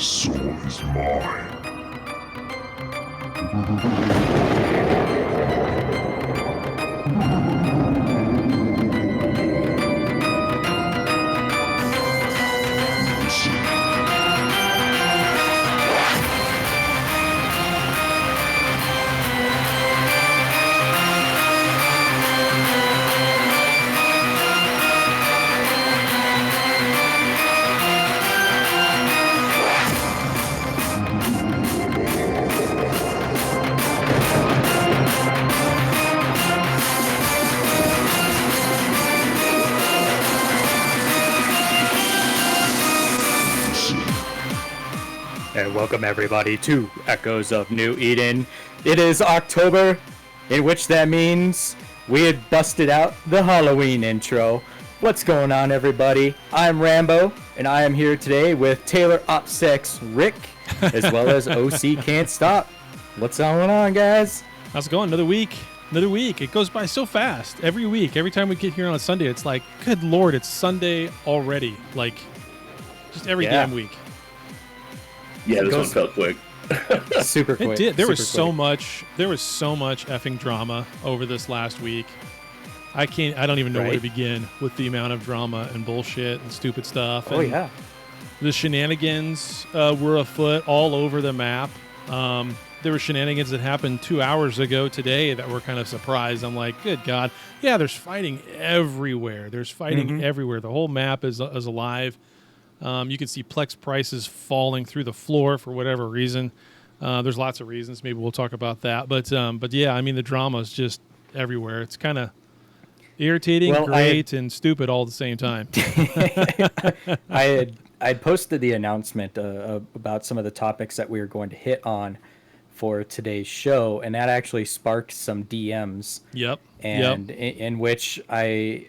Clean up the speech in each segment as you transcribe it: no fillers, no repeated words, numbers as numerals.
soul is mine. And welcome everybody to Echoes of New Eden. It is October, in which that means we had busted out the Halloween intro. What's going on, everybody? I'm Rambo, and I am here today with Taylor Op6 Rick, as well as OC Can't Stop. What's going on, guys? How's it going? Another week. It goes by so fast. Every week, every time we get here on a Sunday, it's like, good Lord, it's Sunday already. Like, just every damn week. Yeah, this one felt quick. Super quick. It did. There was so much effing drama over this last week. I don't even know where to begin with the amount of drama and bullshit and stupid stuff. Oh, yeah. The shenanigans were afoot all over the map. There were shenanigans that happened 2 hours ago today that were kind of surprised. I'm like, good God. Yeah, there's fighting everywhere. Everywhere. The whole map is alive. You can see Plex prices falling through the floor for whatever reason. There's lots of reasons. Maybe we'll talk about that. But yeah, I mean, the drama is just everywhere. It's kind of irritating, great, and stupid all at the same time. I posted the announcement about some of the topics that we were going to hit on for today's show, and that actually sparked some DMs. Yep. And in which I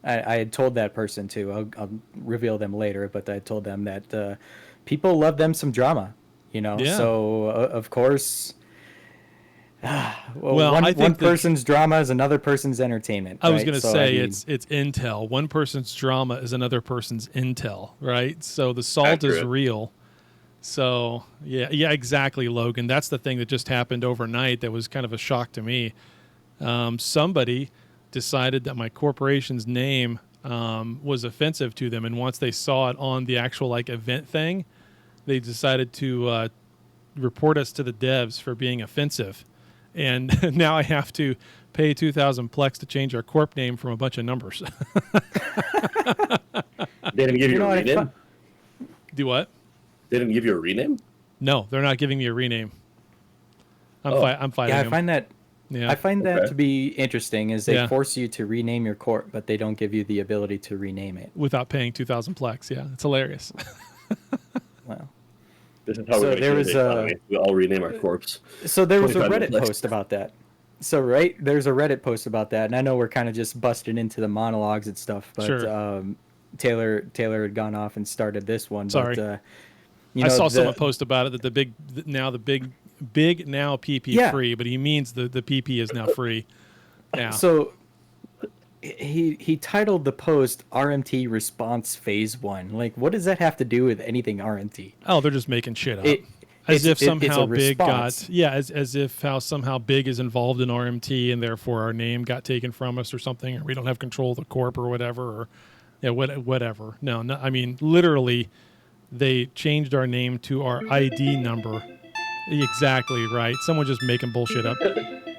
had told that person too. I'll reveal them later, but I told them that people love them some drama, you know. Yeah. So of course, I think one person's drama is another person's entertainment. I was going to say it's intel. One person's drama is another person's intel, right? So the salt is real. So yeah, exactly, Logan. That's the thing that just happened overnight. That was kind of a shock to me. Somebody decided that my corporation's name was offensive to them, and once they saw it on the actual event thing, they decided to report us to the devs for being offensive. And now I have to pay 2,000 Plex to change our corp name from a bunch of numbers. They didn't give you a rename? Do what? They didn't give you a rename? No, they're not giving me a rename. I'm fighting Yeah, them. I find that to be interesting, is they force you to rename your corp, but they don't give you the ability to rename it. Without paying 2,000 Plex, yeah. It's hilarious. Wow. This is how we all rename our corpse. So there was a Reddit post about that. There's a Reddit post about that, and I know we're kind of just busting into the monologues and stuff, but sure. Taylor had gone off and started this one. Sorry. But, I saw someone post about it that the big now PP free, but he means the PP is now free. Yeah. So he titled the post RMT Response Phase 1. Like, what does that have to do with anything RMT? Oh, they're just making shit up. As if somehow Big is involved in RMT and therefore our name got taken from us or something, or we don't have control of the corp or whatever, or whatever. No, I mean, literally, they changed our name to our ID number. Exactly right. Someone just making bullshit up.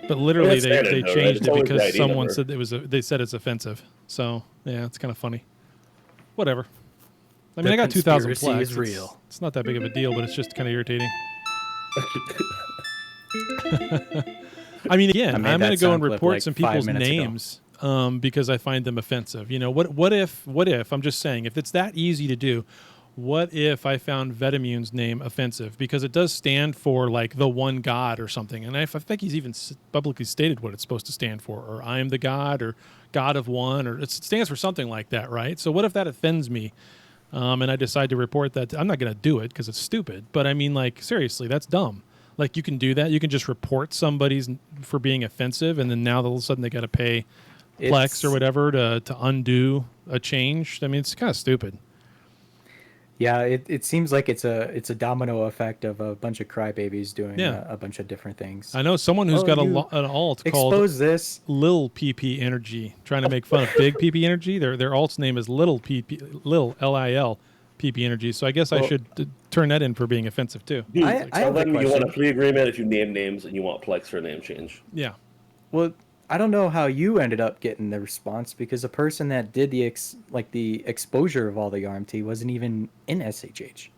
But literally, they changed it because someone said they said it's offensive. So yeah, it's kind of funny. Whatever. I mean, I got 2,000 Plex. Is real. It's not that big of a deal, but it's just kind of irritating. I mean, again, I'm going to go and report some people's names because I find them offensive. You know, what if? I'm just saying, if it's that easy to do, what if I found Vetamune's name offensive? Because it does stand for like the one God or something. And I think he's even publicly stated what it's supposed to stand for, or I am the God, or God of one, or it stands for something like that, right? So what if that offends me? And I decide to report that. I'm not going to do it because it's stupid. But I mean, like, seriously, that's dumb. Like, you can do that. You can just report somebody's for being offensive, and then now all of a sudden they got to pay Plex or whatever to undo a change. I mean, it's kind of stupid. Yeah, it seems like it's a domino effect of a bunch of crybabies doing a bunch of different things. I know someone who's got an alt called this Lil PP Energy, trying to make fun of Big PP Energy. Their alt's name is Lil PP, Lil LIL PP Energy. So I guess I should turn that in for being offensive too. I tell them you want a plea agreement if you name names and you want Plex for a name change. Yeah. Well, I don't know how you ended up getting the response because the person that did the exposure of all the RMT wasn't even in SHH.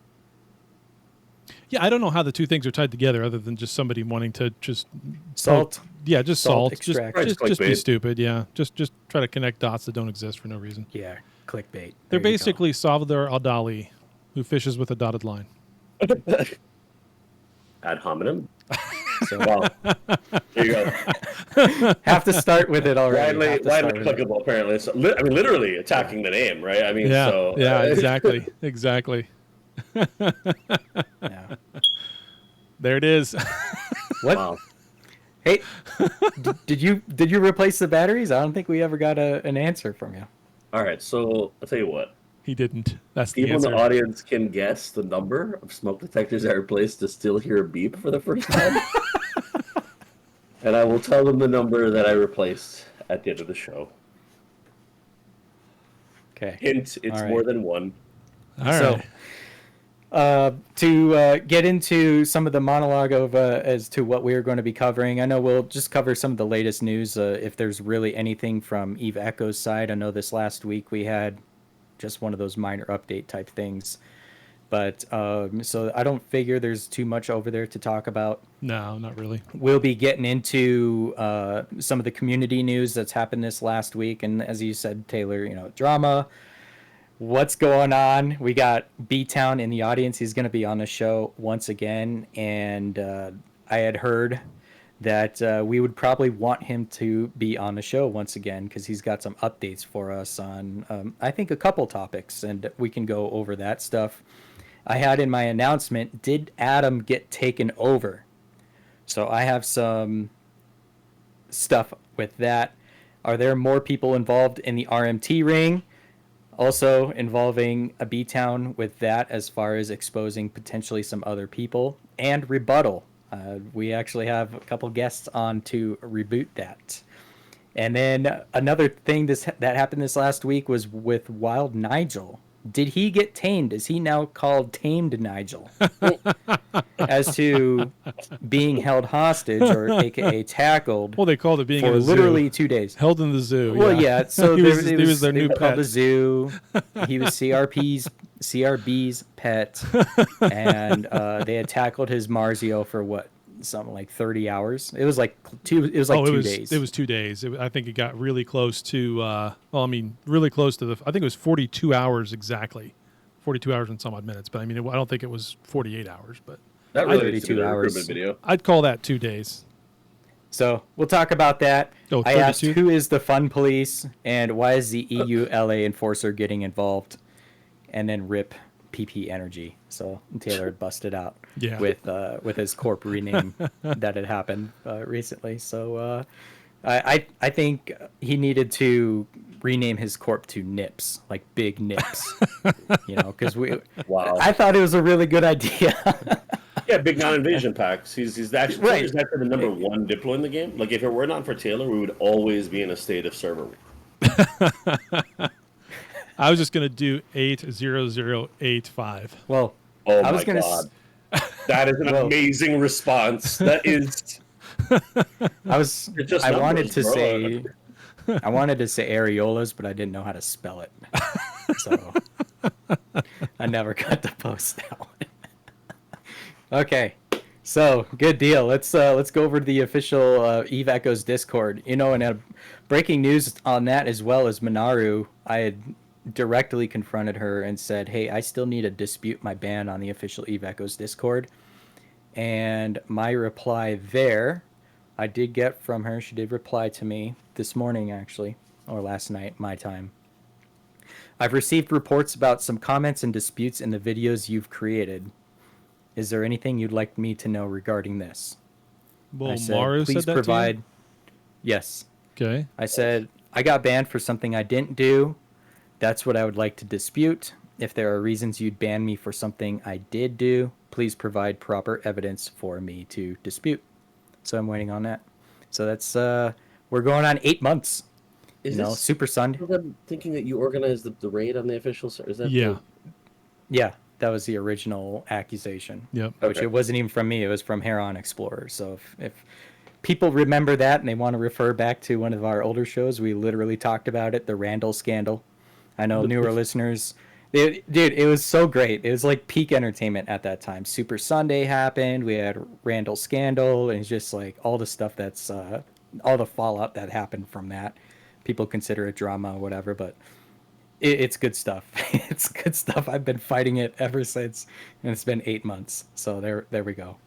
Yeah, I don't know how the two things are tied together other than just somebody wanting to just salt. Just salt. Just be clickbait. stupid. Yeah, just try to connect dots that don't exist for no reason. Yeah, clickbait. They're basically Salvador Al-Dali, who fishes with a dotted line. Ad hominem. So, wow. There you go. Have to start with it already. Widely applicable, apparently. So, literally attacking the name, right? I mean, exactly. Exactly. Yeah. There it is. What? Wow. Hey, did you replace the batteries? I don't think we ever got an answer from you. All right, so I'll tell you what. He didn't. That's the People answer. in the audience can guess the number of smoke detectors I replaced to still hear a beep for the first time. And I will tell them the number that I replaced at the end of the show. Okay. Hint, it's more than one. All right. To get into some of the monologue of as to what we are going to be covering, I know we'll just cover some of the latest news. If there's really anything from Eve Echo's side, I know this last week we had just one of those minor update type things, but so I don't figure there's too much over there to talk about. No, not really. We'll be getting into some of the community news that's happened this last week, and as you said, Taylor, drama. What's going on? We got Btown in the audience. He's going to be on the show once again, and I had heard that we would probably want him to be on the show once again because he's got some updates for us on, I think, a couple topics, and we can go over that stuff. I had in my announcement, did Adam get taken over? So I have some stuff with that. Are there more people involved in the RMT ring? Also involving a Btown with that as far as exposing potentially some other people, and rebuttal. We actually have a couple guests on to reboot that. And then another thing that happened this last week was with Wild Nigel. Did he get tamed? Is he now called Tamed Nigel? As to being held hostage, or AKA tackled. Well, they called it being for in a literally zoo. 2 days. Held in the zoo. Well, yeah. So he was their new pet. The zoo. He was CRB's pet, and they had tackled his Marzio for what? Something like 30 hours. It was like 2 days. It was 2 days. I think it got really close to really close to I think it was 42 hours exactly. 42 hours and some odd minutes, but I mean I don't think it was 48 hours, but that really 32 hours video. I'd call that 2 days. So, we'll talk about that. I asked 32? who is the fun police and why is the EULA enforcer getting involved, and then rip PP Energy. So Taylor had busted out with his corp rename that had happened recently. So I think he needed to rename his corp to Nips, like Big Nips, because I thought it was a really good idea. Yeah, big non-invasion packs. He's actually the number one Diplo in the game. Like if it were not for Taylor, we would always be in a state of server. I was just gonna do 80085. Well, I was gonna. That is an amazing response. That is. I wanted to say areolas, but I didn't know how to spell it, so I never got to post that one. Okay, so good deal. Let's go over to the official Eve Echoes Discord. And breaking news on that as well as Minaru, I had directly confronted her and said, hey, I still need to dispute my ban on the official Eve Echoes Discord. And my reply there, I did get from her, she did reply to me this morning actually, or last night, my time. I've received reports about some comments and disputes in the videos you've created. Is there anything you'd like me to know regarding this? Well, I said, Maru please said that provide. To you? Yes. Okay. I said, I got banned for something I didn't do. That's what I would like to dispute. If there are reasons you'd ban me for something I did do, please provide proper evidence for me to dispute. So I'm waiting on that. So that's we're going on 8 months. Is this Super Sunday? I'm thinking that you organized the raid on the official server? Is that Yeah. Yeah, that was the original accusation. Yep. Which it wasn't even from me. It was from Heron Explorer. So if people remember that and they want to refer back to one of our older shows, we literally talked about it, the Randall scandal. I know newer listeners. Dude, it was so great. It was like peak entertainment at that time. Super Sunday happened. We had Randall scandal, and it's just like all the stuff that's all the fallout that happened from that. People consider it drama or whatever, but it's good stuff. It's good stuff. I've been fighting it ever since, and it's been 8 months. So there we go.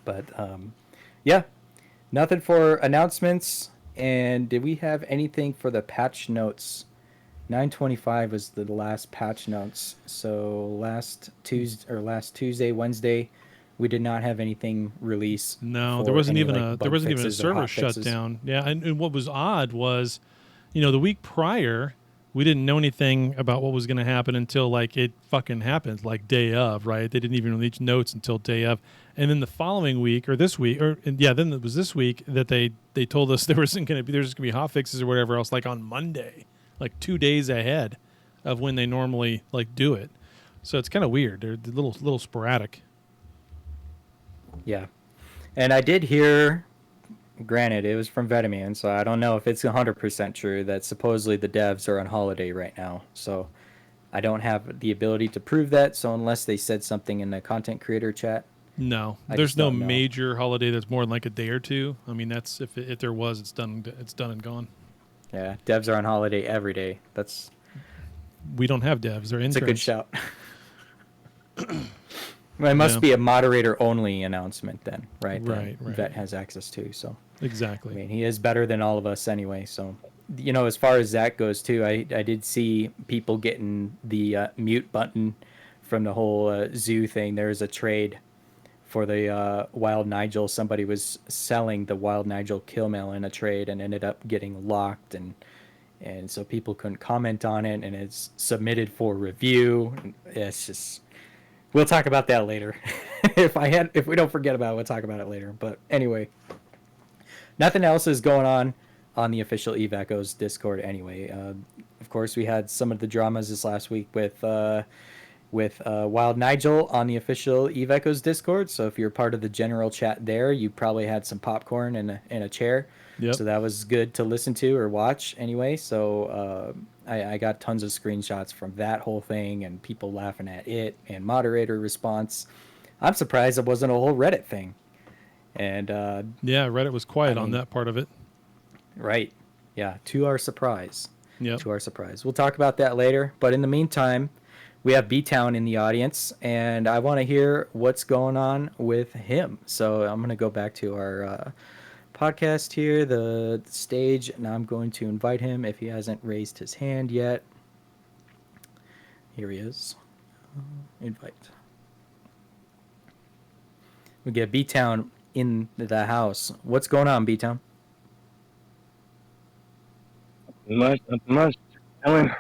But yeah, nothing for announcements. And did we have anything for the patch notes? 9:25 was the last patch notes. So last Tuesday, Wednesday, we did not have anything release. No, there wasn't even a server shutdown. Yeah, and what was odd was, the week prior, we didn't know anything about what was going to happen until like it fucking happened, like day of, right? They didn't even release notes until day of, and then the following week or this week, then it was this week that they told us there's just going to be hot fixes or whatever else, like on Monday, like 2 days ahead of when they normally like do it. So it's kind of weird. They're a little sporadic. Yeah, and I did hear. Granted, it was from Vetamian, so I don't know if it's 100% true that supposedly the devs are on holiday right now. So I don't have the ability to prove that. So unless they said something in the content creator chat, no, there's no major holiday that's more than like a day or two. I mean, that's if there was, it's done and gone. Yeah, devs are on holiday every day. We don't have devs. They're interns. It's a good shout. Well, it must be a moderator only announcement then, right? Right. Vet has access to. So exactly. I mean, he is better than all of us anyway. So, as far as that goes too, I did see people getting the mute button from the whole zoo thing. There was a trade for the Wild Nigel. Somebody was selling the Wild Nigel kill mail in a trade and ended up getting locked, and so people couldn't comment on it, and it's submitted for review. It's just. We'll talk about that later. If we don't forget about it, we'll talk about it later. But anyway, nothing else is going on the official Eve Echoes Discord anyway. Of course, we had some of the dramas this last week with Wild Nigel on the official Eve Echoes Discord. So if you're part of the general chat there, you probably had some popcorn and a chair. Yep. So that was good to listen to or watch anyway. So I got tons of screenshots from that whole thing and people laughing at it and moderator response. I'm surprised it wasn't a whole Reddit thing. And yeah, Reddit was quiet on that part of it. Right. Yeah, to our surprise. Yep. To our surprise. We'll talk about that later. But in the meantime, we have Btown in the audience, and I want to hear what's going on with him. So I'm going to go back to our podcast here, the stage, and I'm going to invite him if he hasn't raised his hand yet. Here he is. Invite. We get Btown in the house. What's going on, Btown? Nothing much. Ellen.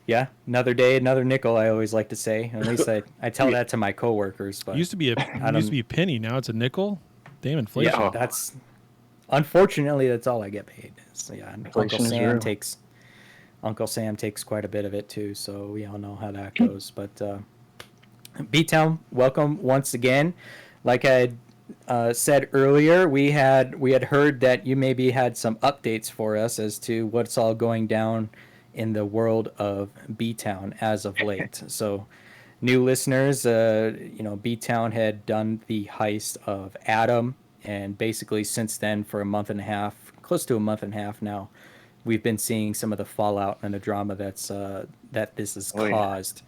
Yeah, another day, another nickel. I always like to say. At least I tell that to my coworkers. But used to be a penny. Now it's a nickel. Damn inflation. Yeah, that's unfortunately that's all I get paid. So yeah, Uncle Sam takes quite a bit of it too. So we all know how that goes. But B-Town, welcome once again. Like I said earlier, we had heard that you maybe had some updates for us as to what's all going down in the world of B-Town as of late. So new listeners, B-Town had done the heist of Adam, and basically since then for a month and a half, close to a month and a half now, we've been seeing some of the fallout and the drama that this has caused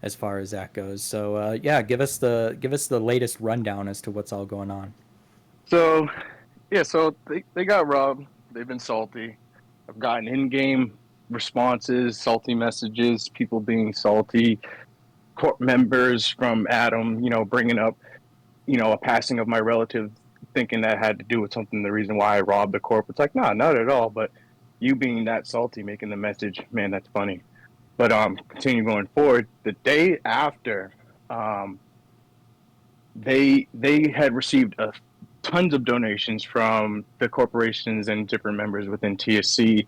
as far as that goes. So give us the latest rundown as to what's all going on. So they got robbed. They've been salty. I've gotten in-game responses, salty messages, people being salty, court members from Adam, bringing up, a passing of my relative, thinking that had to do with something, the reason why I robbed the corp. It's like, nah, not at all. But you being that salty, making the message, man, that's funny. But continue going forward. The day after, they had received tons of donations from the corporations and different members within TSC.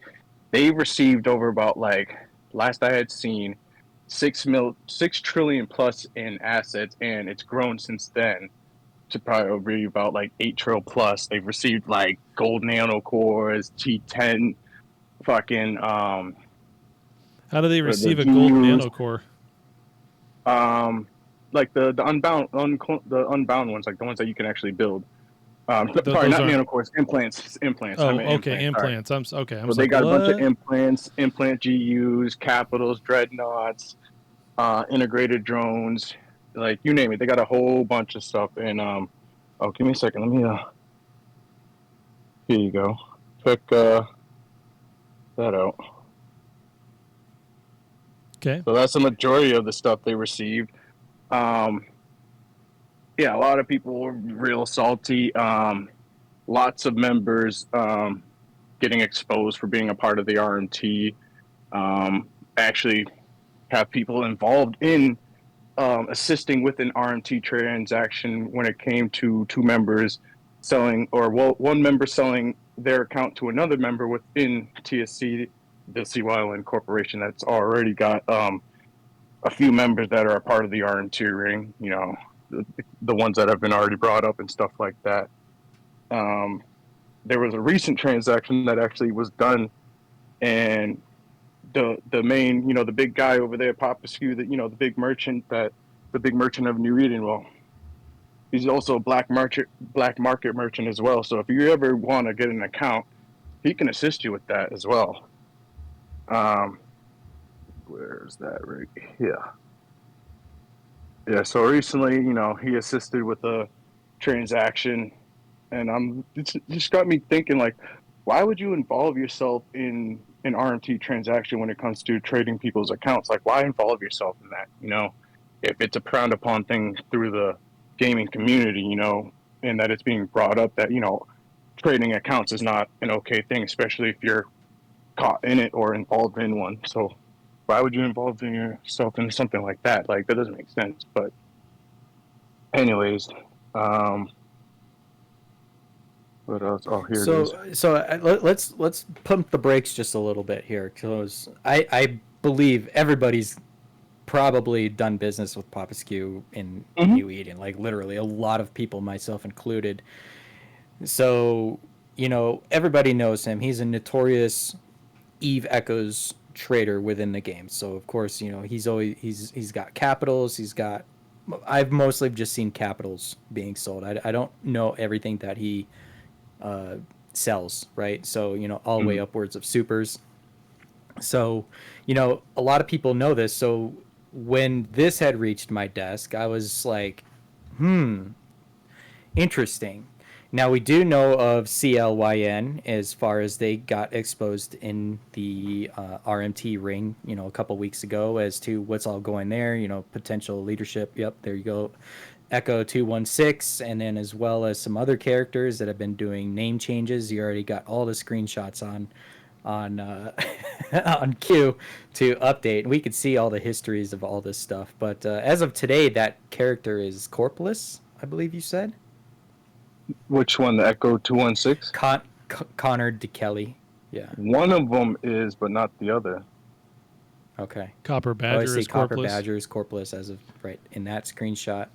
They received over about, like, last I had seen, 6 trillion plus in assets, and it's grown since then to probably be about like 8 trillion plus. They've received like gold nanocores, T10, fucking How do they receive a gold nanocore? Like the unbound ones, like the ones that you can actually build. Sorry, not nanocores, implants. Oh, okay, implants. Okay. So they got a bunch of implants, implant GUs, capitals, dreadnoughts, integrated drones, like you name it. They got a whole bunch of stuff. And give me a second. Let me here you go. Check that out. Okay. So that's the majority of the stuff they received. Yeah, a lot of people were real salty. Lots of members getting exposed for being a part of the RMT. Actually have people involved in assisting with an RMT transaction when it came to two members selling, or one member selling their account to another member within TSC, the Sea Island Corporation, that's already got a few members that are a part of the RMT ring, you know, the ones that have been already brought up and stuff like that. There was a recent transaction that actually was done, and the main, you know, the big guy over there, Papa Skew, that, you know, the big merchant of New Eden. Well, he's also a black market merchant as well. So if you ever want to get an account, he can assist you with that as well. Where's that right here? Yeah. So recently, you know, he assisted with a transaction, and it's just got me thinking, like, why would you involve yourself in an RMT transaction when it comes to trading people's accounts? Like, why involve yourself in that? You know, if it's a frowned upon thing through the gaming community, you know, and that it's being brought up that, you know, trading accounts is not an okay thing, especially if you're caught in it or involved in one. So why would you involve yourself in something like that? Like, that doesn't make sense. But anyways, what else? Oh, here it is. So let's pump the brakes just a little bit here, because I believe everybody's probably done business with Papa Skew in New Eden, like literally a lot of people, myself included. So, you know, everybody knows him. He's a notorious Eve Echoes trader within the game. So of course, you know, he's got capitals. I've mostly just seen capitals being sold. I don't know everything that he sells, right? So, you know, all the way upwards of supers. So, you know, a lot of people know this. So when this had reached my desk, I was like, interesting. Now, we do know of CLYN as far as they got exposed in the RMT ring, you know, a couple weeks ago as to what's all going there, you know, potential leadership. Yep, there you go. Echo 216, and then as well as some other characters that have been doing name changes. You already got all the screenshots on on Q to update. We could see all the histories of all this stuff. But as of today, that character is Corpless, I believe you said. Which one? The Echo 216? Connor DeKelly. Yeah. One of them is, but not the other. Okay. Copper Badger is Copper Corpless. Badger is Corpless as of right in that screenshot.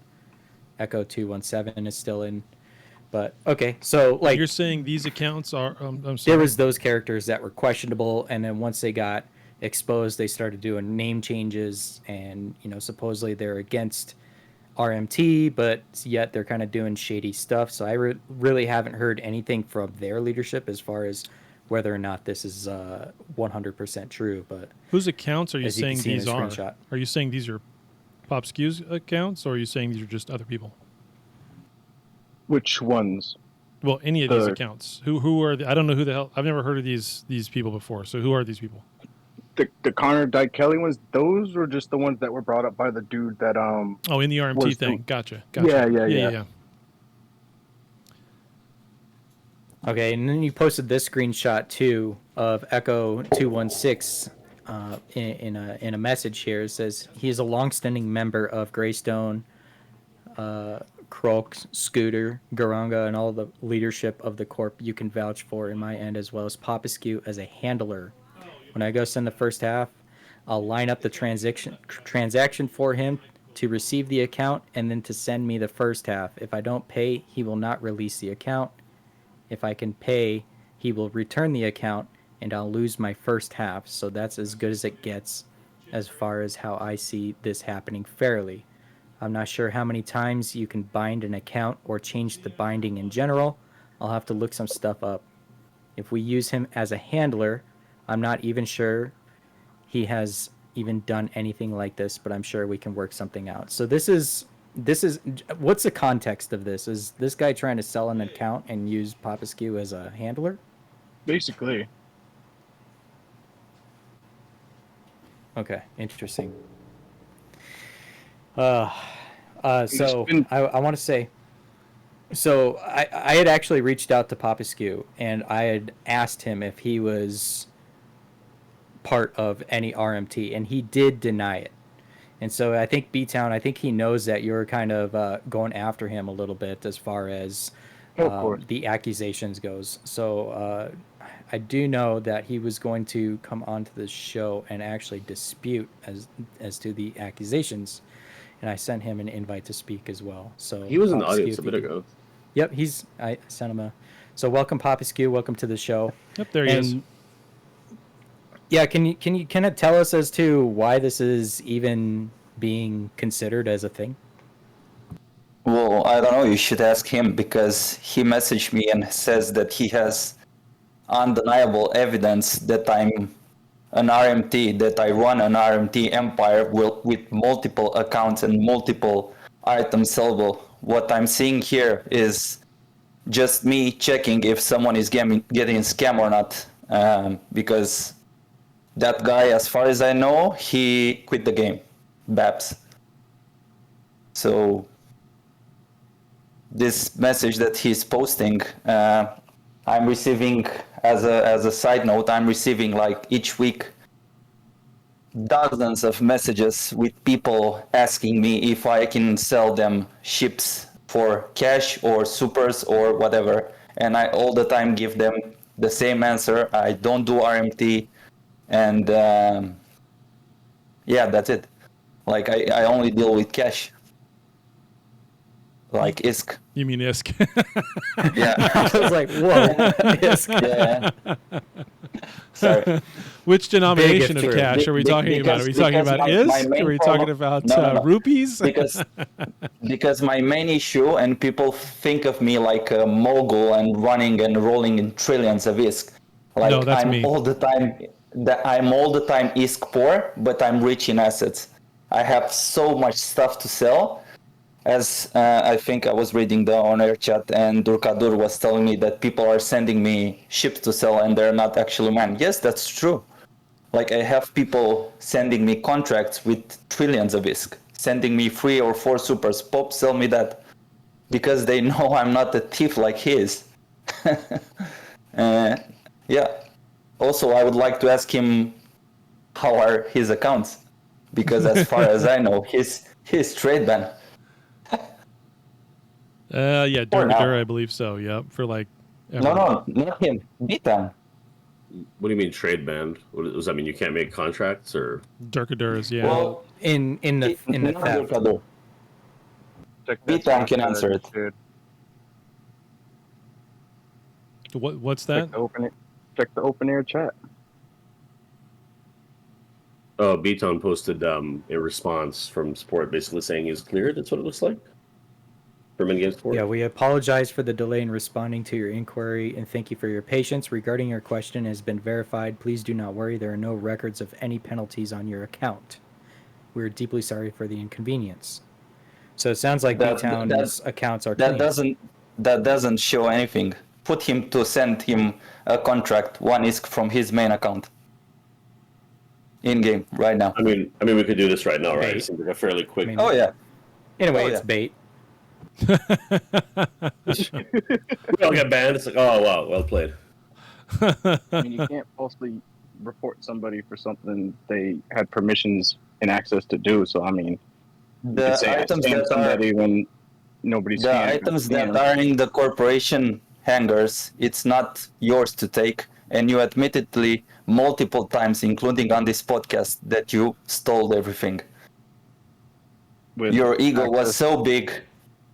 Echo 217 is still in. But okay, so like you're saying these accounts are I'm sorry. There was those characters that were questionable, and then once they got exposed, they started doing name changes, and you know, supposedly they're against RMT, but yet they're kind of doing shady stuff. So I really haven't heard anything from their leadership as far as whether or not this is 100% true. But whose accounts are you saying these are? Screenshot. Are you saying these are Pop Skew's accounts, or are you saying these are just other people? Which ones? Well, any of these accounts. Who are I don't know who the hell. I've never heard of these people before. So who are these people? The Connor DeKelly ones. Those were just the ones that were brought up by the dude that Oh, in the RMT thing. Gotcha. Yeah. Okay, and then you posted this screenshot too of Echo 216 in a message here. It says he is a longstanding member of Greystone, Croak, Scooter, Garanga, and all the leadership of the Corp you can vouch for in my end, as well as Popescu as a handler. When I go send the first half, I'll line up the transaction for him to receive the account and then to send me the first half. If I don't pay, he will not release the account. If I can pay, he will return the account and I'll lose my first half. So that's as good as it gets as far as how I see this happening fairly. I'm not sure how many times you can bind an account or change the binding in general. I'll have to look some stuff up. If we use him as a handler, I'm not even sure he has even done anything like this, but I'm sure we can work something out. So this is what's the context of this? Is this guy trying to sell an account and use Popescu as a handler? Basically. Okay, interesting. So I want to say, so I had actually reached out to Popescu and I had asked him if he was part of any RMT, and he did deny it. And so I think Btown, I think he knows that you're kind of going after him a little bit as far as the accusations goes. So I do know that he was going to come onto the show and actually dispute as to the accusations. And I sent him an invite to speak as well. So he was in the audience a bit ago. Yep, I sent him so welcome Popescu, welcome to the show. Yep, there he is. Yeah, can you kind of tell us as to why this is even being considered as a thing? Well, I don't know. You should ask him because he messaged me and says that he has undeniable evidence that I'm an RMT, that I run an RMT empire with multiple accounts and multiple items sellable. What I'm seeing here is just me checking if someone is getting scammed or not, because that guy, as far as I know, he quit the game, Babs. So this message that he's posting, I'm receiving as a side note, I'm receiving like each week dozens of messages with people asking me if I can sell them ships for cash or supers or whatever. And I all the time give them the same answer. I don't do RMT. And yeah, that's it. Like I only deal with cash. Like ISK. You mean ISK? Yeah. I was like, whoa, ISK. Yeah. Sorry. Which denomination of true. cash are we talking about? Are we talking about ISK? Are we talking about No. rupees? because my main issue, and people think of me like a mogul and running and rolling in trillions of ISK. Like No, that's I'm me. all the time ISK poor, but I'm rich in assets. I have so much stuff to sell. As I think I was reading the on-air chat, and Durkadur was telling me that people are sending me ships to sell and they're not actually mine. Yes, that's true. Like I have people sending me contracts with trillions of ISK, sending me 3 or 4 supers. Pope, sell me that, because they know I'm not a thief like he is. Yeah. Also, I would like to ask him how are his accounts, because as far as I know, he's trade ban. Yeah, Durkadur, I believe so. Yep, for like. No, not him. Btown. What do you mean trade banned? What does that mean? You can't make contracts, or Durkadur's, yeah. Well, in the not theft. Durkadur. Btown can answer it. Dude. What's that? Check the open air chat. oh, Btown posted a response from support, basically saying he's cleared. That's what it looks like. From in-game support. Yeah, we apologize for the delay in responding to your inquiry and thank you for your patience. Regarding your question has been verified. Please do not worry. There are no records of any penalties on your account. We're deeply sorry for the inconvenience. So it sounds like Btown's accounts are clean. That doesn't show anything. Put him to send him a contract, one ISK from his main account. In game right now. I mean, we could do this right now, right? Bait. It seems like a fairly quick. Oh yeah. Anyway, Oh, it's yeah. bait. We all get banned. It's like, oh wow, well played. I mean, you can't falsely report somebody for something they had permissions and access to do. So I mean, you could say I scammed somebody when nobody's the items that are in the corporation hangars, it's not yours to take, and you admittedly multiple times, including on this podcast, that you stole everything. Your ego was so big.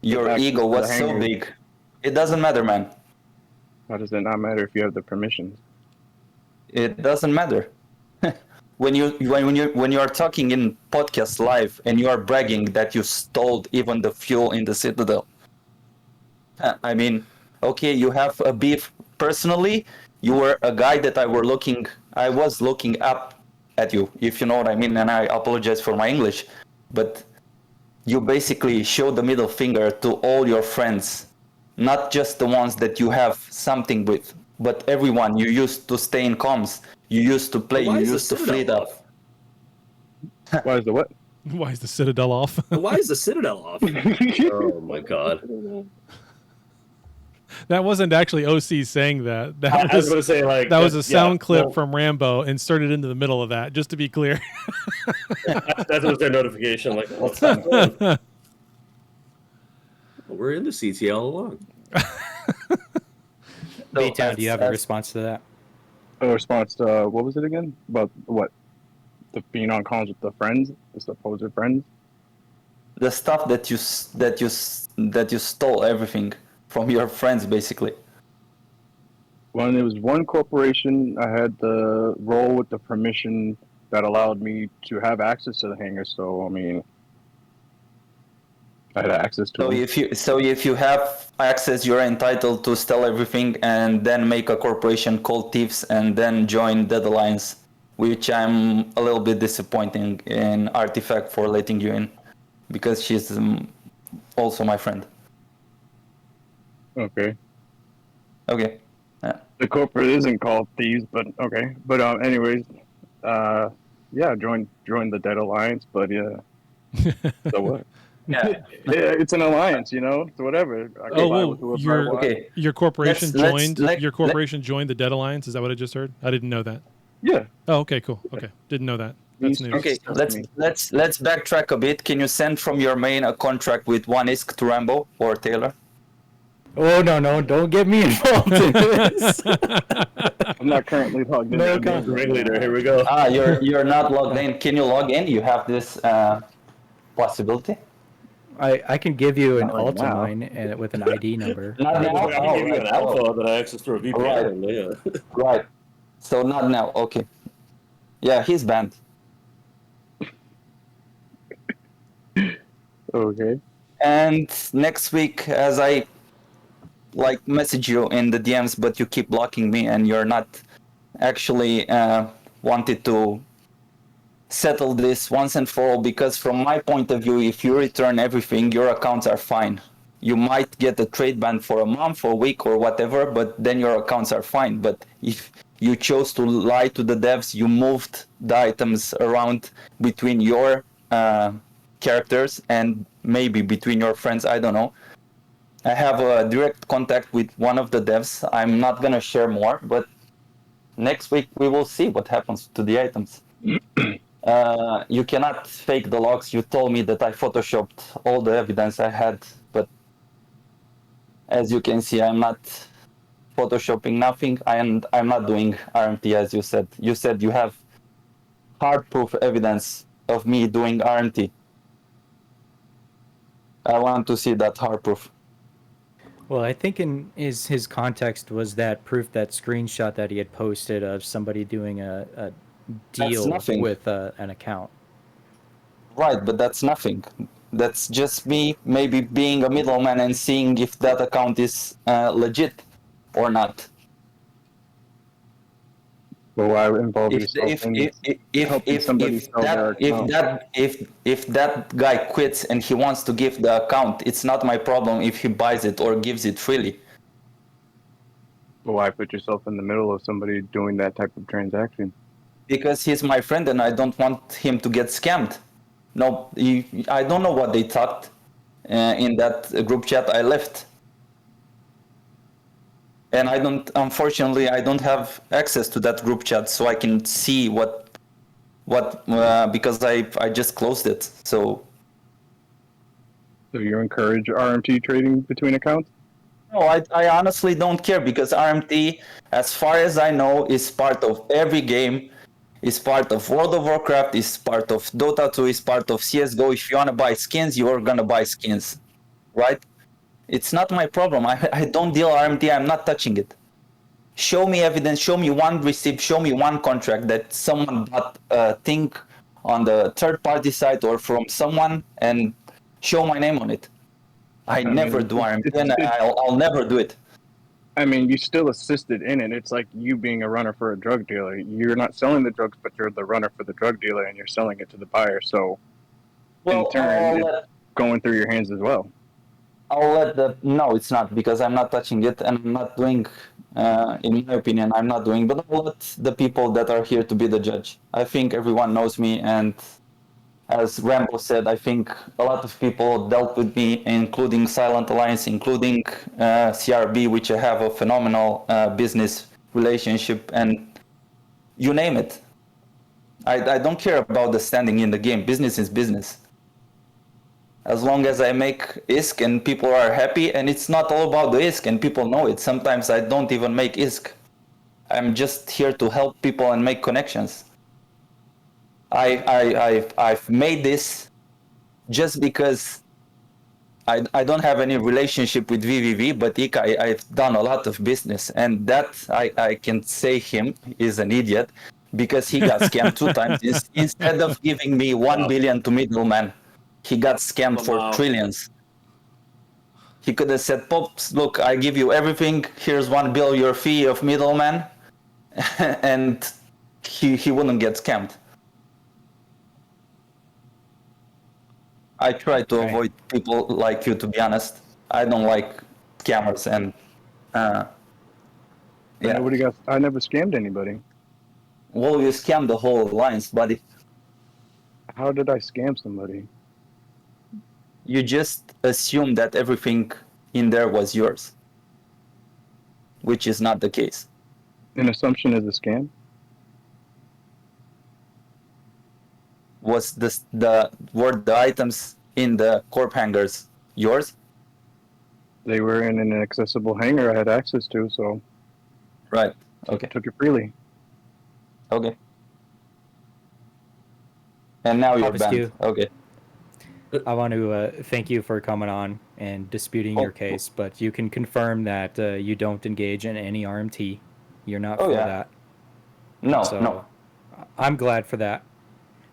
Your ego was so big. It doesn't matter, man. How does it not matter if you have the permissions? It doesn't matter. when you are talking in podcast live and you are bragging that you stole even the fuel in the Citadel. I mean, okay, you have a beef personally. You were a guy that I was looking up at you, if you know what I mean, and I apologize for my English, but you basically show the middle finger to all your friends, not just the ones that you have something with, but everyone. You used to stay in comms, you used to play, you used to fleet up. Why is the what? Why is the Citadel off? Why is the Citadel off? Oh my god. That wasn't actually OC saying that. I was going to say, like, that was a sound clip from Rambo inserted into the middle of that, just to be clear. That was their notification. Like, what's that? We're in the CT all along. Btown, do you have a response to that? A response to what was it again? About what? The being on comms with the friends, the supposed friends. The stuff that you stole everything from your friends, basically. When it was one corporation, I had the role with the permission that allowed me to have access to the hangar. So I mean, I had access to. If you have access, you're entitled to steal everything and then make a corporation called Thieves and then join Dead Alliance, which I'm a little bit disappointing in Artifact for letting you in, because she's also my friend. Okay. Okay. Yeah. The corporate isn't called Thieves, but okay. But anyways, yeah, join the Dead Alliance. But yeah, so what? Yeah. It's an alliance, you know. So whatever. Your corporation joined the Dead Alliance. Is that what I just heard? I didn't know that. Yeah. Oh, okay, cool. Okay, didn't know that. That's news. Okay, let's backtrack a bit. Can you send from your main a contract with one ISK to Rambo or Taylor? Oh no! Don't get me involved in this. I'm not currently logged in. No, ringleader. Here we go. You're not logged in. Can you log in? You have this possibility. I can give you an alt of mine with an ID number. Not now. I can give you an alpha that I access through a VPN. Right. Right. So not now. Okay. Yeah, he's banned. Okay. And next week, as I message you in the DMs, but you keep blocking me and you're not actually wanted to settle this once and for all, because from my point of view, if you return everything, your accounts are fine. You might get a trade ban for a month or a week or whatever, but then your accounts are fine. But if you chose to lie to the devs, you moved the items around between your characters and maybe between your friends, I don't know. I have a direct contact with one of the devs. I'm not going to share more, but next week we will see what happens to the items. You cannot fake the logs. You told me that I photoshopped all the evidence I had, but as you can see, I'm not photoshopping nothing, and I'm not doing RMT as you said. You said you have hard proof evidence of me doing RMT. I want to see that hard proof. Well, I think in his context was that proof, that screenshot that he had posted of somebody doing a deal with an account. Right, but that's nothing. That's just me maybe being a middleman and seeing if that account is legit or not. But why involve yourself if that guy quits and he wants to give the account, it's not my problem if he buys it or gives it freely. But why put yourself in the middle of somebody doing that type of transaction? Because he's my friend and I don't want him to get scammed. No, I don't know what they talked in that group chat. I left. and unfortunately, I don't have access to that group chat, so I can see what because I just closed it. So you encourage RMT trading between accounts? no, I honestly don't care, because RMT, as far as I know, is part of every game. Is part of World of Warcraft, is part of Dota 2, is part of CSGO. If you want to buy skins, you are going to buy skins, right? It's not my problem. I don't deal RMT. I'm not touching it. Show me evidence. Show me one receipt. Show me one contract that someone bought a thing on the third-party site or from someone, and show my name on it. I never do RMT, and I'll never do it. I mean, you still assisted in it. It's like you being a runner for a drug dealer. You're not selling the drugs, but you're the runner for the drug dealer, and you're selling it to the buyer. So, in turn, it's going through your hands as well. No, it's not, because I'm not touching it, and I'm not doing, in my opinion, I'm not doing, but I'll let the people that are here to be the judge. I think everyone knows me, and as Rambo said, I think a lot of people dealt with me, including Silent Alliance, including CRB, which I have a phenomenal business relationship, and you name it. I don't care about the standing in the game. Business is business. As long as I make ISK and people are happy, and it's not all about the ISK, and people know it. Sometimes I don't even make ISK. I'm just here to help people and make connections. I've made this just because I don't have any relationship with VVV, but I've done a lot of business, and that I can say him is an idiot, because he got scammed 2 times. Instead of giving me 1 billion to middleman, he got scammed for trillions. He could have said, Pops, look, I give you everything, here's 1 bill your fee of middleman, and he wouldn't get scammed. I try to avoid people like you, to be honest. I don't like scammers, and yeah. I never scammed anybody. Well, you scammed the whole alliance, buddy. How did I scam somebody? You just assumed that everything in there was yours, which is not the case. An assumption is a scam? Was were the items in the corp hangars yours? They were in an accessible hangar I had access to, so right. Okay. Took it freely. Okay. And now you're Obisque. banned. Okay. I want to thank you for coming on and disputing your case, but you can confirm that you don't engage in any RMT. You're not for that. No, so no. I'm glad for that.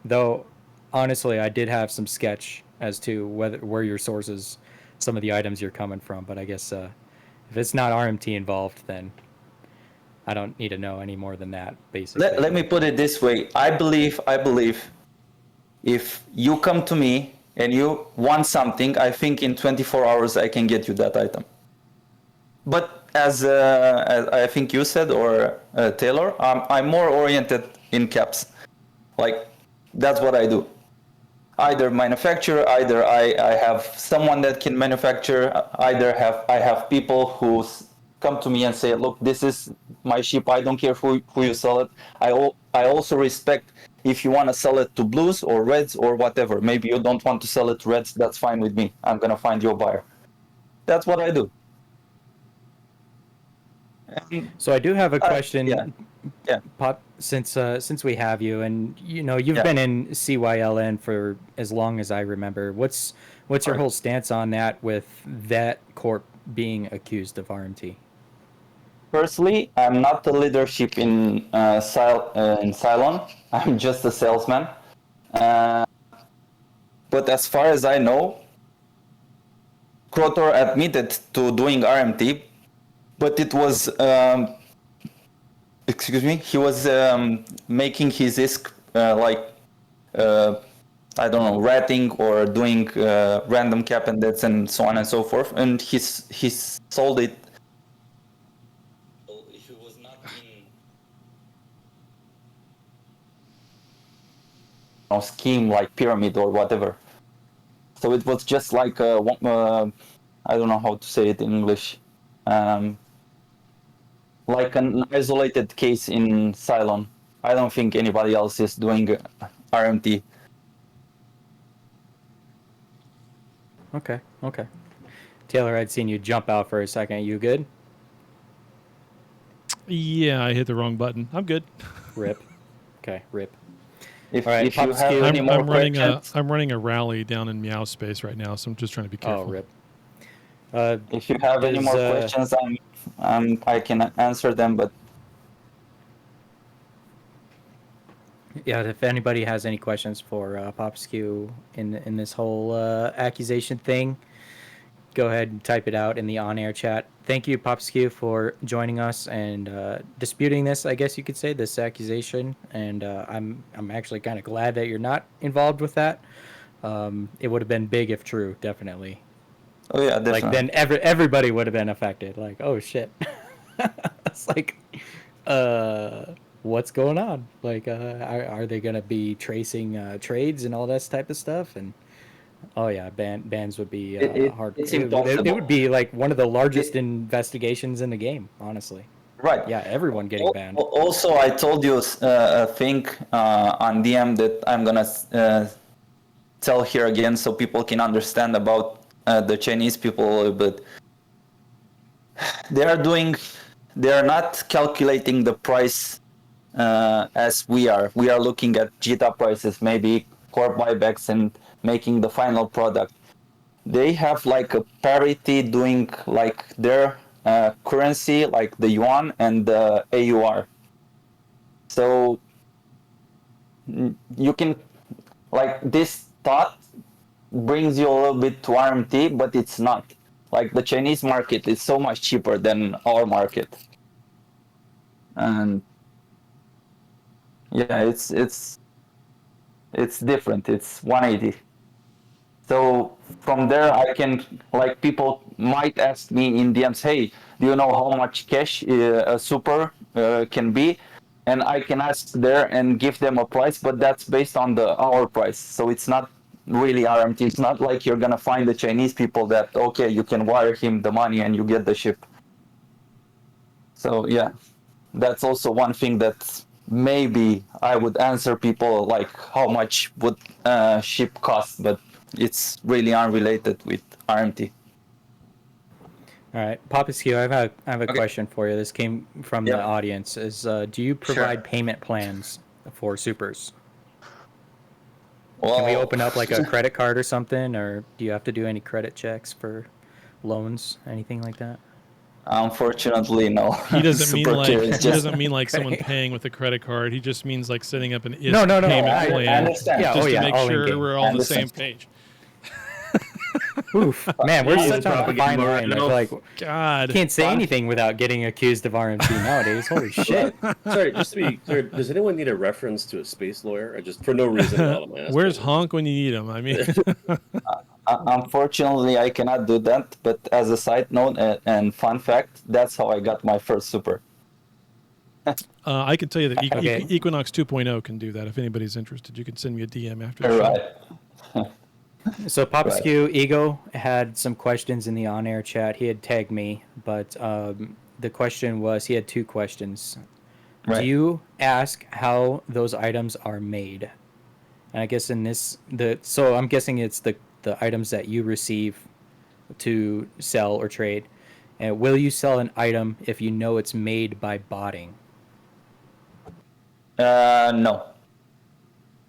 Though, honestly, I did have some sketch as to where your sources, some of the items you're coming from. But I guess if it's not RMT involved, then I don't need to know any more than that. Basically, Let me put it this way. I believe, if you come to me and you want something, I think in 24 hours I can get you that item. But as I think you said, or Taylor, I'm more oriented in caps. Like, that's what I do. Either manufacture, either I have someone that can manufacture, either I have people who come to me and say, look, this is my ship, I don't care who you sell it. I also respect if you want to sell it to blues or reds or whatever. Maybe you don't want to sell it to reds, that's fine with me. I'm going to find you a buyer. That's what I do. So I do have a question. Yeah. Pop, since we have you, and you've been in CYLN for as long as I remember. What's your whole stance on that, with that corp being accused of RMT? Firstly, I'm not the leadership in Cylon. I'm just a salesman. But as far as I know, Krotor admitted to doing RMT, but it was he was making his ISK I don't know, ratting or doing random cap and debts and so on and so forth, and he sold it. If it was not in scheme like pyramid or whatever, so it was just like I don't know how to say it in English. like an isolated case in Cylon. I don't think anybody else is doing RMT. Okay. Taylor, I'd seen you jump out for a second. You good? Yeah, I hit the wrong button. I'm good. Rip. Okay, rip. If All right, you have Popsky, any more questions, I'm running a rally down in Meow Space right now, so I'm just trying to be careful. Oh, rip. if you have any more questions, I can answer them. But yeah, if anybody has any questions for Popsky in this whole accusation thing, go ahead and type it out in the on-air chat. Thank you, Popsky, for joining us and disputing this, I guess you could say, this accusation. And I'm actually kind of glad that you're not involved with that. It would have been big if true, definitely. oh yeah, definitely. Like then everybody would have been affected. Like, oh shit. It's like, what's going on? Like, are they gonna be tracing trades and all that type of stuff? And oh yeah, bans would be hard. It's it impossible. would be like one of the largest investigations in the game, honestly. Right. Yeah, everyone getting banned. Also, I told you a thing on DM that I'm gonna tell here again, so people can understand about the Chinese people a little bit. They are not calculating the price as we are. We are looking at JITA prices, maybe core buybacks, and making the final product. They have like a parity doing like their currency, like the yuan and the AUR. So you can, like, this thought brings you a little bit to RMT, but it's not. Like, the Chinese market is so much cheaper than our market. And yeah, it's different. It's 180. So from there, I can, like, people might ask me in DMs, hey, do you know how much cash a super can be? And I can ask there and give them a price, but that's based on our price. So it's not really RMT. It's not like you're gonna find the Chinese people that, okay, you can wire him the money and you get the ship. So yeah, that's also one thing that maybe I would answer people, like, how much would ship cost, but it's really unrelated with RMT. All right, Popescu, I have a question for you. This came from the audience. Do you provide payment plans for supers? Well, can we open up like a credit card or something, or do you have to do any credit checks for loans, anything like that? Unfortunately, no. He doesn't mean like someone paying with a credit card. He just means like setting up an payment plan. I understand. Just to make sure we're all on the same page. Oof, man, we're such on a fine line. Like, God, you can't say anything without getting accused of RMT nowadays. Holy shit! Sorry, just to be clear, does anyone need a reference to a space lawyer? I just, for no reason at all, where's Honk when you need him? I mean, unfortunately, I cannot do that. But as a side note and fun fact, that's how I got my first super. I can tell you that Equinox 2.0 can do that. If anybody's interested, you can send me a DM after the show. Right. So Popescu Ego had some questions in the on-air chat. He had tagged me, but the question was, he had two questions. Right. Do you ask how those items are made? And I guess in this, so I'm guessing it's the items that you receive to sell or trade. And will you sell an item if you know it's made by botting? No.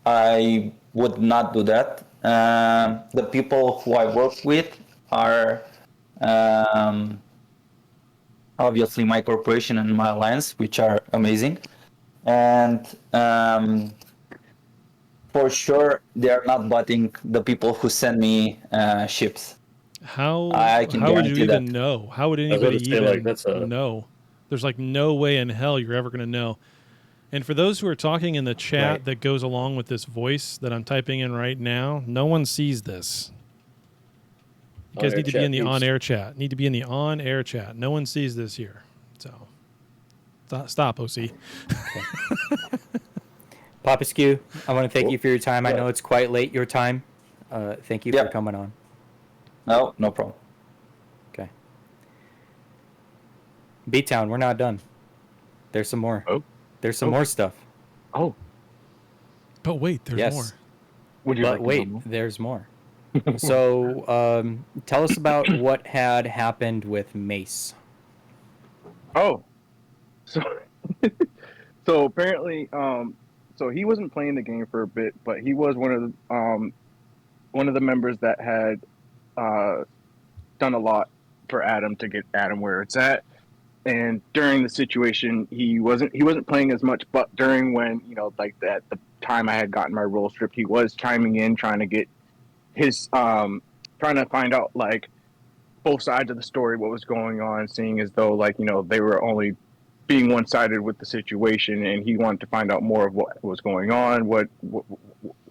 I would not do that. The people who I work with are obviously my corporation and my alliance, which are amazing. And for sure, they are not botting the people who send me ships. How would you even know? How would anybody even know? There's like no way in hell you're ever going to know. And for those who are talking in the chat that goes along with this voice that I'm typing in right now, no one sees this. You guys need to be in the on-air chat. Need to be in the on-air chat. No one sees this here. So stop, OC. Popescu, I want to thank you for your time. I know it's quite late your time. Thank you for coming on. No problem. Okay. Btown, we're not done. There's some more. Oh. There's some more stuff. Oh. But wait, there's more. Would you like to know more? There's more. So, tell us about what had happened with Mace. Oh. So so apparently so he wasn't playing the game for a bit, but he was one of the members that had done a lot for Adam to get Adam where it's at. And during the situation, he wasn't playing as much. But during when like at the time I had gotten my role stripped, he was chiming in, trying to get his trying to find out like both sides of the story, what was going on, seeing as though like they were only being one-sided with the situation, and he wanted to find out more of what was going on, what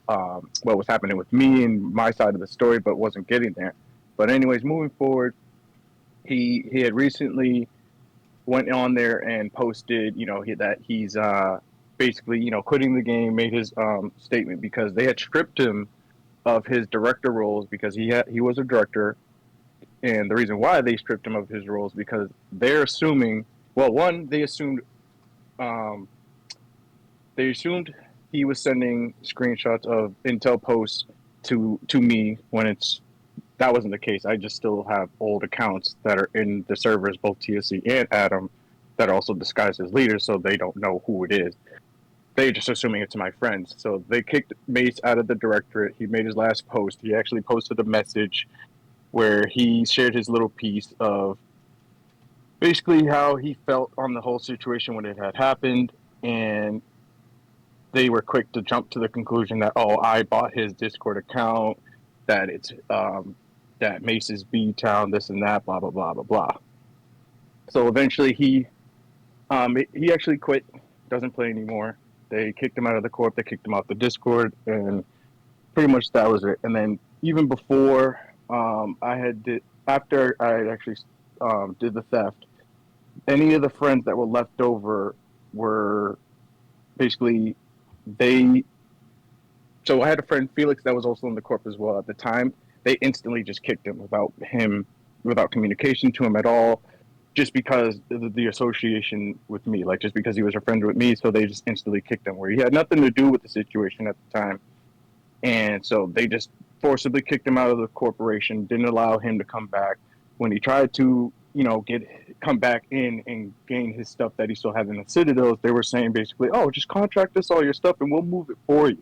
was happening with me and my side of the story, but wasn't getting there. But anyways, moving forward, he had recently went on there and posted, that he's basically, quitting the game, made his statement because they had stripped him of his director roles because he was a director, and the reason why they stripped him of his roles because they're assuming, well, one, they assumed he was sending screenshots of intel posts to me when that wasn't the case. I just still have old accounts that are in the servers, both TSC and Adam, that are also disguised as leaders, so they don't know who it is. They're just assuming it's my friends. So they kicked Mace out of the directorate. He made his last post. He actually posted a message where he shared his little piece of basically how he felt on the whole situation when it had happened. And they were quick to jump to the conclusion that, oh, I bought his Discord account, that it's that Mace is Btown, this and that, blah, blah, blah, blah, blah. So eventually he actually quit, doesn't play anymore. They kicked him out of the corp, they kicked him out the Discord, and pretty much that was it. And then even before after I actually did the theft, any of the friends that were left over were basically so I had a friend, Felix, that was also in the corp as well at the time. They instantly just kicked him without communication to him at all, just because of the association with me, like just because he was a friend with me. So they just instantly kicked him where he had nothing to do with the situation at the time. And so they just forcibly kicked him out of the corporation, didn't allow him to come back. When he tried to, come back in and gain his stuff that he still had in the Citadels, they were saying basically, oh, just contract us all your stuff and we'll move it for you.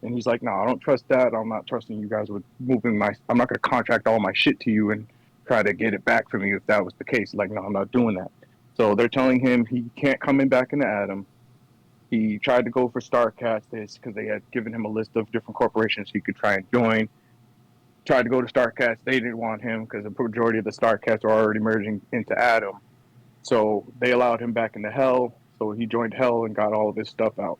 And he's like, no, I don't trust that. I'm not trusting you guys with moving I'm not going to contract all my shit to you and try to get it back from you if that was the case. Like, no, I'm not doing that. So they're telling him he can't come in back into Adam. He tried to go for StarCats because they had given him a list of different corporations he could try and join. Tried to go to StarCats. They didn't want him because the majority of the StarCats are already merging into Adam. So they allowed him back into Hell. So he joined Hell and got all of his stuff out.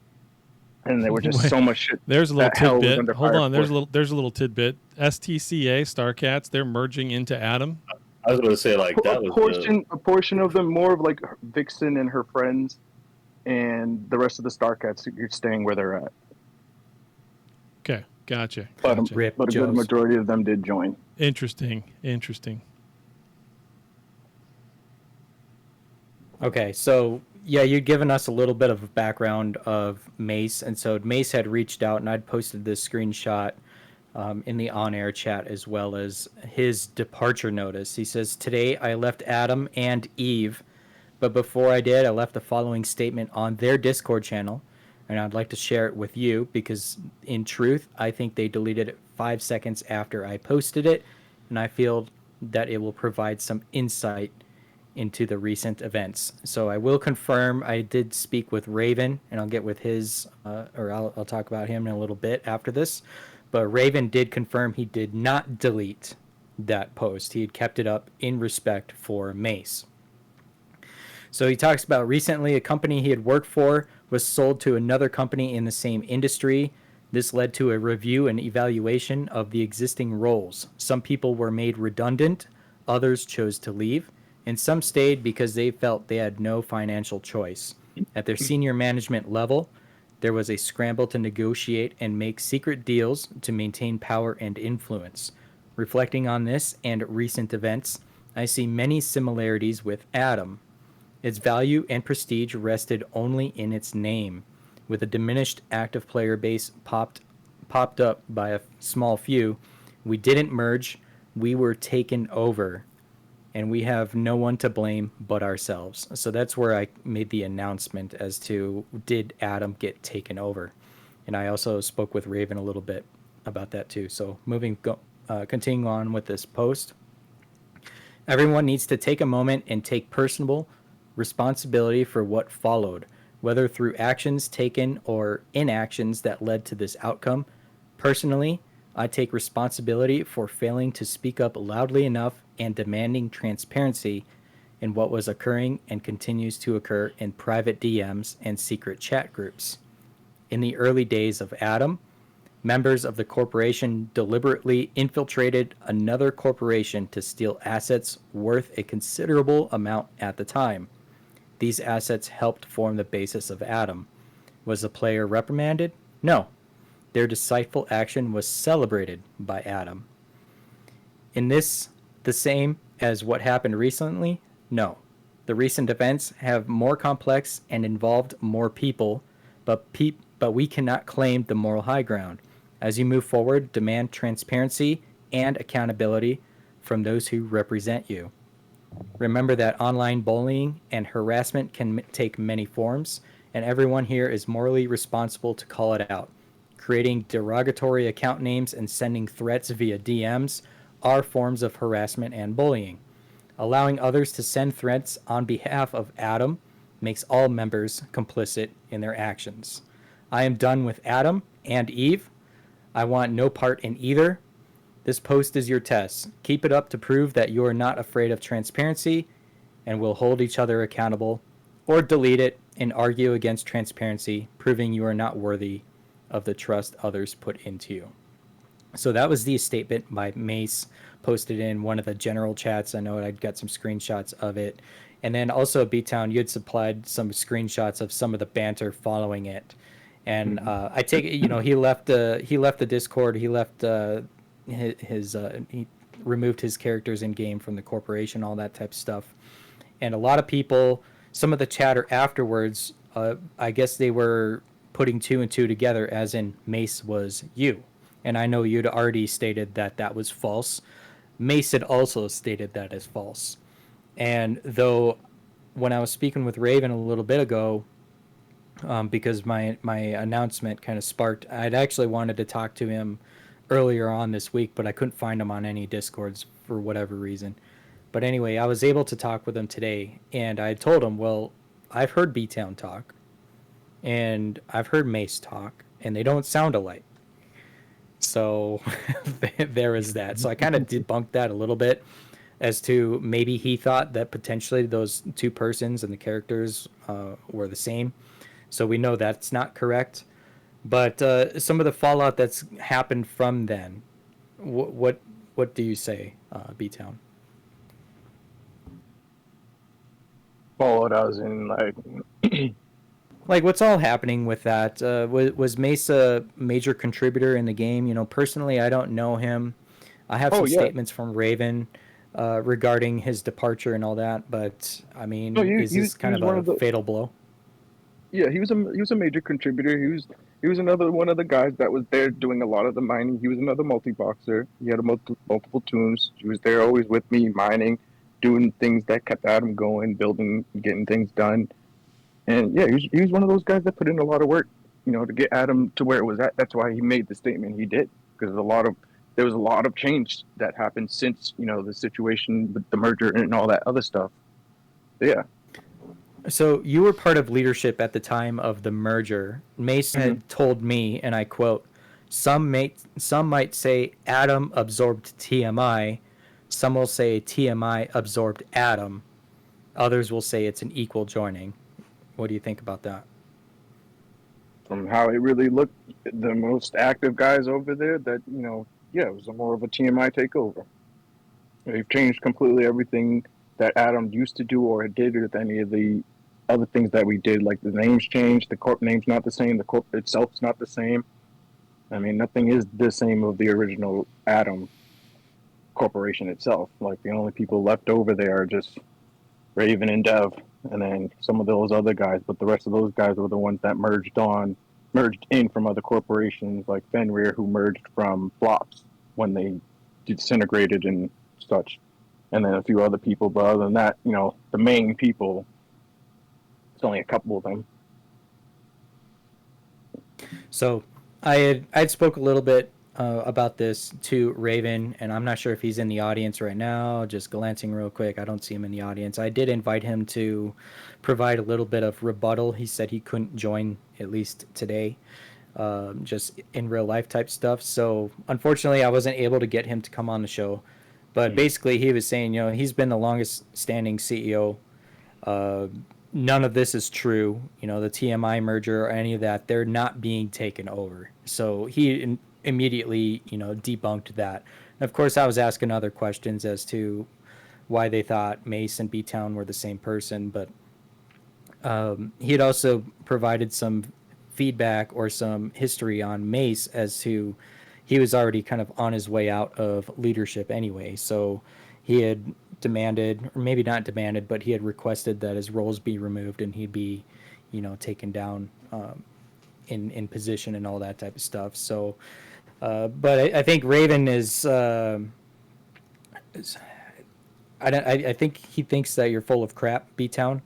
And there were just so much shit. There's a little tidbit. Hold on. There's a little tidbit. STCA, StarCats, they're merging into Adam. I was going to say, like, that was a portion of them, more of like Vixen and her friends, and the rest of the StarCats are staying where they're at. Okay, gotcha. But a good majority of them did join. Interesting. Okay, so yeah, you'd given us a little bit of a background of Mace, and so Mace had reached out, and I'd posted this screenshot in the on-air chat as well as his departure notice. He says, today I left Adam and Eve, but before I did, I left the following statement on their Discord channel, and I'd like to share it with you because in truth, I think they deleted it 5 seconds after I posted it, and I feel that it will provide some insight into the recent events. So I will confirm I did speak with Raven, and I'll get with his, I'll talk about him in a little bit after this. But Raven did confirm he did not delete that post. He had kept it up in respect for Mace. So he talks about recently a company he had worked for was sold to another company in the same industry. This led to a review and evaluation of the existing roles. Some people were made redundant, others chose to leave, and some stayed because they felt they had no financial choice. At their senior management level, there was a scramble to negotiate and make secret deals to maintain power and influence. Reflecting on this and recent events, I see many similarities with Adam. Its value and prestige rested only in its name. With a diminished active player base popped up by a small few, we didn't merge, we were taken over. And we have no one to blame but ourselves. So that's where I made the announcement as to, did Adam get taken over? And I also spoke with Raven a little bit about that too. So continuing on with this post, everyone needs to take a moment and take personal responsibility for what followed, whether through actions taken or inactions that led to this outcome. Personally, I take responsibility for failing to speak up loudly enough and demanding transparency in what was occurring and continues to occur in private DMs and secret chat groups. In the early days of Adam, members of the corporation deliberately infiltrated another corporation to steal assets worth a considerable amount at the time. These assets helped form the basis of Adam. Was the player reprimanded? No. Their deceitful action was celebrated by Adam. In this the same as what happened recently? No. The recent events have more complex and involved more people, but we cannot claim the moral high ground. As you move forward, demand transparency and accountability from those who represent you. Remember that online bullying and harassment can take many forms, and everyone here is morally responsible to call it out. Creating derogatory account names and sending threats via DMs are forms of harassment and bullying. Allowing others to send threats on behalf of Adam makes all members complicit in their actions. I am done with Adam and Eve. I want no part in either. This post is your test. Keep it up to prove that you are not afraid of transparency and will hold each other accountable, or delete it and argue against transparency, proving you are not worthy of the trust others put into you. So that was the statement by Mace, posted in one of the general chats. I know I'd got some screenshots of it. And then also, Btown, you had supplied some screenshots of some of the banter following it. And I take it, he left the Discord. He left he removed his characters in game from the corporation, all that type of stuff. And a lot of people, some of the chatter afterwards, I guess they were putting two and two together, as in Mace was you. And I know you'd already stated that that was false. Mace had also stated that as false. And though when I was speaking with Raven a little bit ago, because my announcement kind of sparked, I'd actually wanted to talk to him earlier on this week, but I couldn't find him on any Discords for whatever reason. But anyway, I was able to talk with him today, and I told him, well, I've heard Btown talk, and I've heard Mace talk, and they don't sound alike. So there is that. So I kind of debunked that a little bit, as to maybe he thought that potentially those two persons and the characters were the same. So we know that's not correct. But some of the fallout that's happened from then, what do you say, Btown? Fallout as in like like what's all happening with that? Was Mace a major contributor in the game? Personally, I don't know him. I have some statements from Raven regarding his departure and all that, but I mean, is this kind of a fatal blow? Yeah, he was a major contributor. He was another one of the guys that was there doing a lot of the mining. He was another multi-boxer. He had multiple tunes. He was there always with me, mining, doing things that kept Adam going, building, getting things done. And yeah, he was one of those guys that put in a lot of work, to get Adam to where it was at. That's why he made the statement he did, because there was a lot of change that happened since, the situation with the merger and all that other stuff. But yeah. So you were part of leadership at the time of the merger. Mace had told me, and I quote, some might say Adam absorbed TMI. Some will say TMI absorbed Adam. Others will say it's an equal joining. What do you think about that? From how it really looked, the most active guys over there, that, it was more of a TMI takeover. They've changed completely everything that Adam used to do or did with any of the other things that we did. Like the names changed, the corp name's not the same, the corp itself's not the same. I mean, nothing is the same of the original Adam corporation itself. Like the only people left over there are just Raven and Dev, and then some of those other guys, but the rest of those guys were the ones that merged in from other corporations like Fenrir, who merged from Flops when they disintegrated and such, and then a few other people. But other than that, the main people, it's only a couple of them. So I'd spoke a little bit about this to Raven, and I'm not sure if he's in the audience right now. Just glancing real quick, I don't see him in the audience. I did invite him to provide a little bit of rebuttal. He said he couldn't join, at least today, just in real life type stuff. So unfortunately, I wasn't able to get him to come on the show. But basically, he was saying, he's been the longest standing CEO. None of this is true. The TMI merger or any of that, they're not being taken over. So he immediately, debunked that. And of course, I was asking other questions as to why they thought Mace and Btown were the same person. But he had also provided some feedback or some history on Mace as to he was already kind of on his way out of leadership anyway. So he had demanded, or maybe not demanded, but he had requested that his roles be removed and he'd be, taken down in position and all that type of stuff. So, but I think Raven I think he thinks that you're full of crap, B-Town,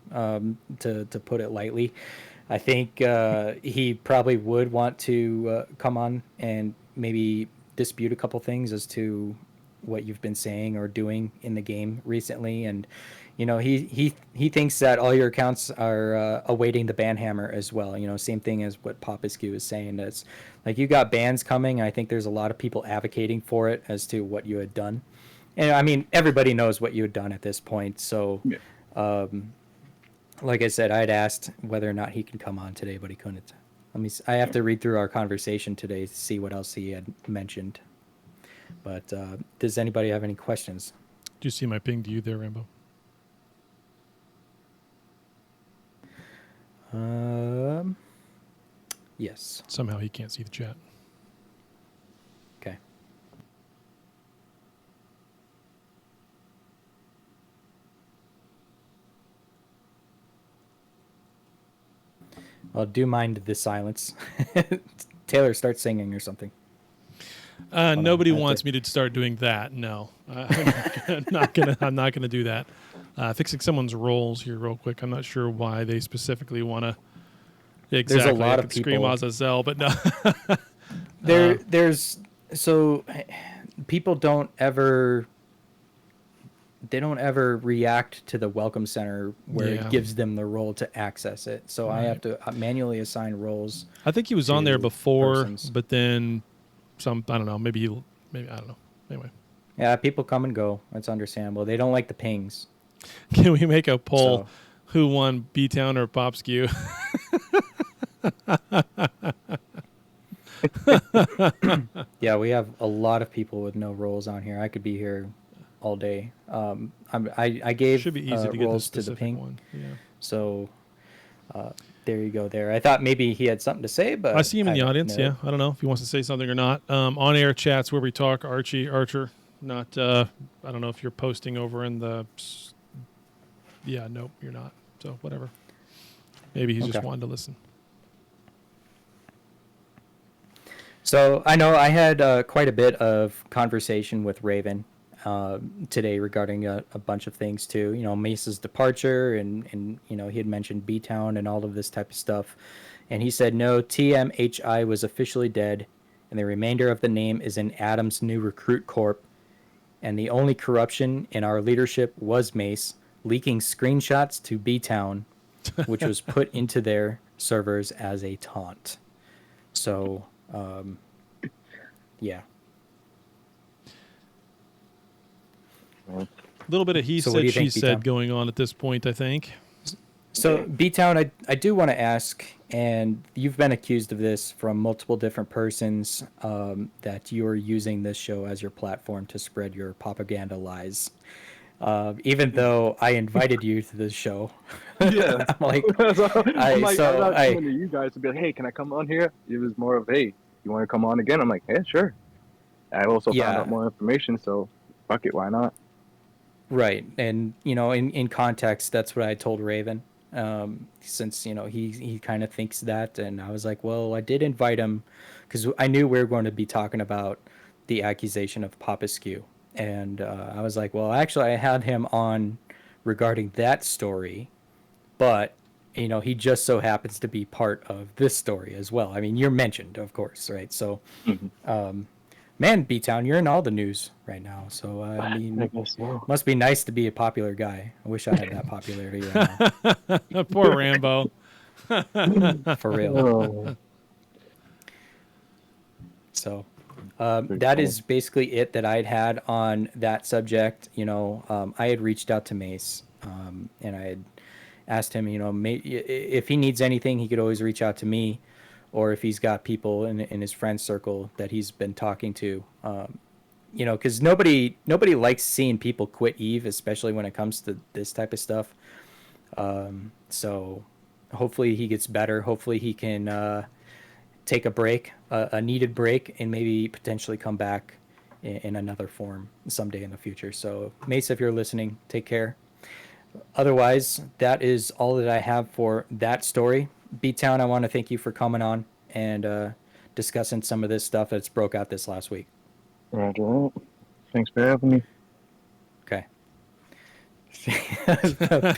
to put it lightly. I think he probably would want to come on and maybe dispute a couple things as to what you've been saying or doing in the game recently. And he thinks that all your accounts are awaiting the ban hammer as well. Same thing as what Popescu is saying. That's like, you got bans coming, and I think there's a lot of people advocating for it as to what you had done. And I mean, everybody knows what you had done at this point. So like I said, I had asked whether or not he could come on today, but he couldn't. I have to read through our conversation today to see what else he had mentioned. But does anybody have any questions? Do you see my ping to you there, Rambo? Yes. Somehow he can't see the chat. Okay. Well, do mind the silence. Taylor, start singing or something. Nobody wants me to start doing that. No, I'm not gonna do that. Fixing someone's roles here real quick. I'm not sure why they specifically want to. Exactly. There's a lot of people. Scream Azazel, but no. There's so people don't ever react to the welcome center where it gives them the role to access it. So right. I have to manually assign roles. I think he was on there before, but then I don't know, maybe I don't know. Anyway. Yeah, people come and go. That's understandable. They don't like the pings. Can we make a poll? Who won, B-Town or Popescu? Yeah, we have a lot of people with no roles on here. I could be here all day. I gave should be easy to get roles the to the ping. one. Yeah. So there you go there. I thought maybe he had something to say, but I see him in the audience. Yeah, I don't know if he wants to say something or not. On air chats where we talk. Archer. Not. I don't know if you're posting over in the. Yeah, nope, you're not. So whatever. Maybe he's just wanting to listen. So I know I had quite a bit of conversation with Raven today regarding a bunch of things too. Mace's departure and he had mentioned B-Town and all of this type of stuff. And he said, no, TMHI was officially dead and the remainder of the name is in Adam's new recruit corp. And the only corruption in our leadership was Mace leaking screenshots to B-Town, which was put into their servers as a taunt. So, yeah. A little bit of he said, she said going on at this point, I think. So, B-Town, I do want to ask, and you've been accused of this from multiple different persons, that you're using this show as your platform to spread your propaganda lies. Even though I invited you to this show. Yeah. I'm like, I'm not coming to you guys to be like, hey, can I come on here? It was more of, hey, you want to come on again? I'm like, yeah, sure. I also found out more information, so fuck it, why not? Right. And, in context, that's what I told Raven. since he kind of thinks that. And I was like, well, I did invite him because I knew we were going to be talking about the accusation of Popescu, and I was like, well, actually, I had him on regarding that story, but he just so happens to be part of this story as well. I mean, you're mentioned, of course, right? So, man, Btown, you're in all the news right now. So, I mean, I guess so. must be nice to be a popular guy. I wish I had that popularity right now. Poor Rambo. For real. Oh, So, that is basically it that I'd had on that subject. I had reached out to Mace, and I had asked him, if he needs anything, he could always reach out to me, or if he's got people in his friend circle that he's been talking to, because nobody likes seeing people quit Eve, especially when it comes to this type of stuff. So hopefully he gets better. Hopefully he can take a break, a needed break, and maybe potentially come back in another form someday in the future. So Mace, if you're listening, take care. Otherwise, that is all that I have for that story. Btown, I want to thank you for coming on and discussing some of this stuff that's broke out this last week. Roger that. Thanks for having me. Okay.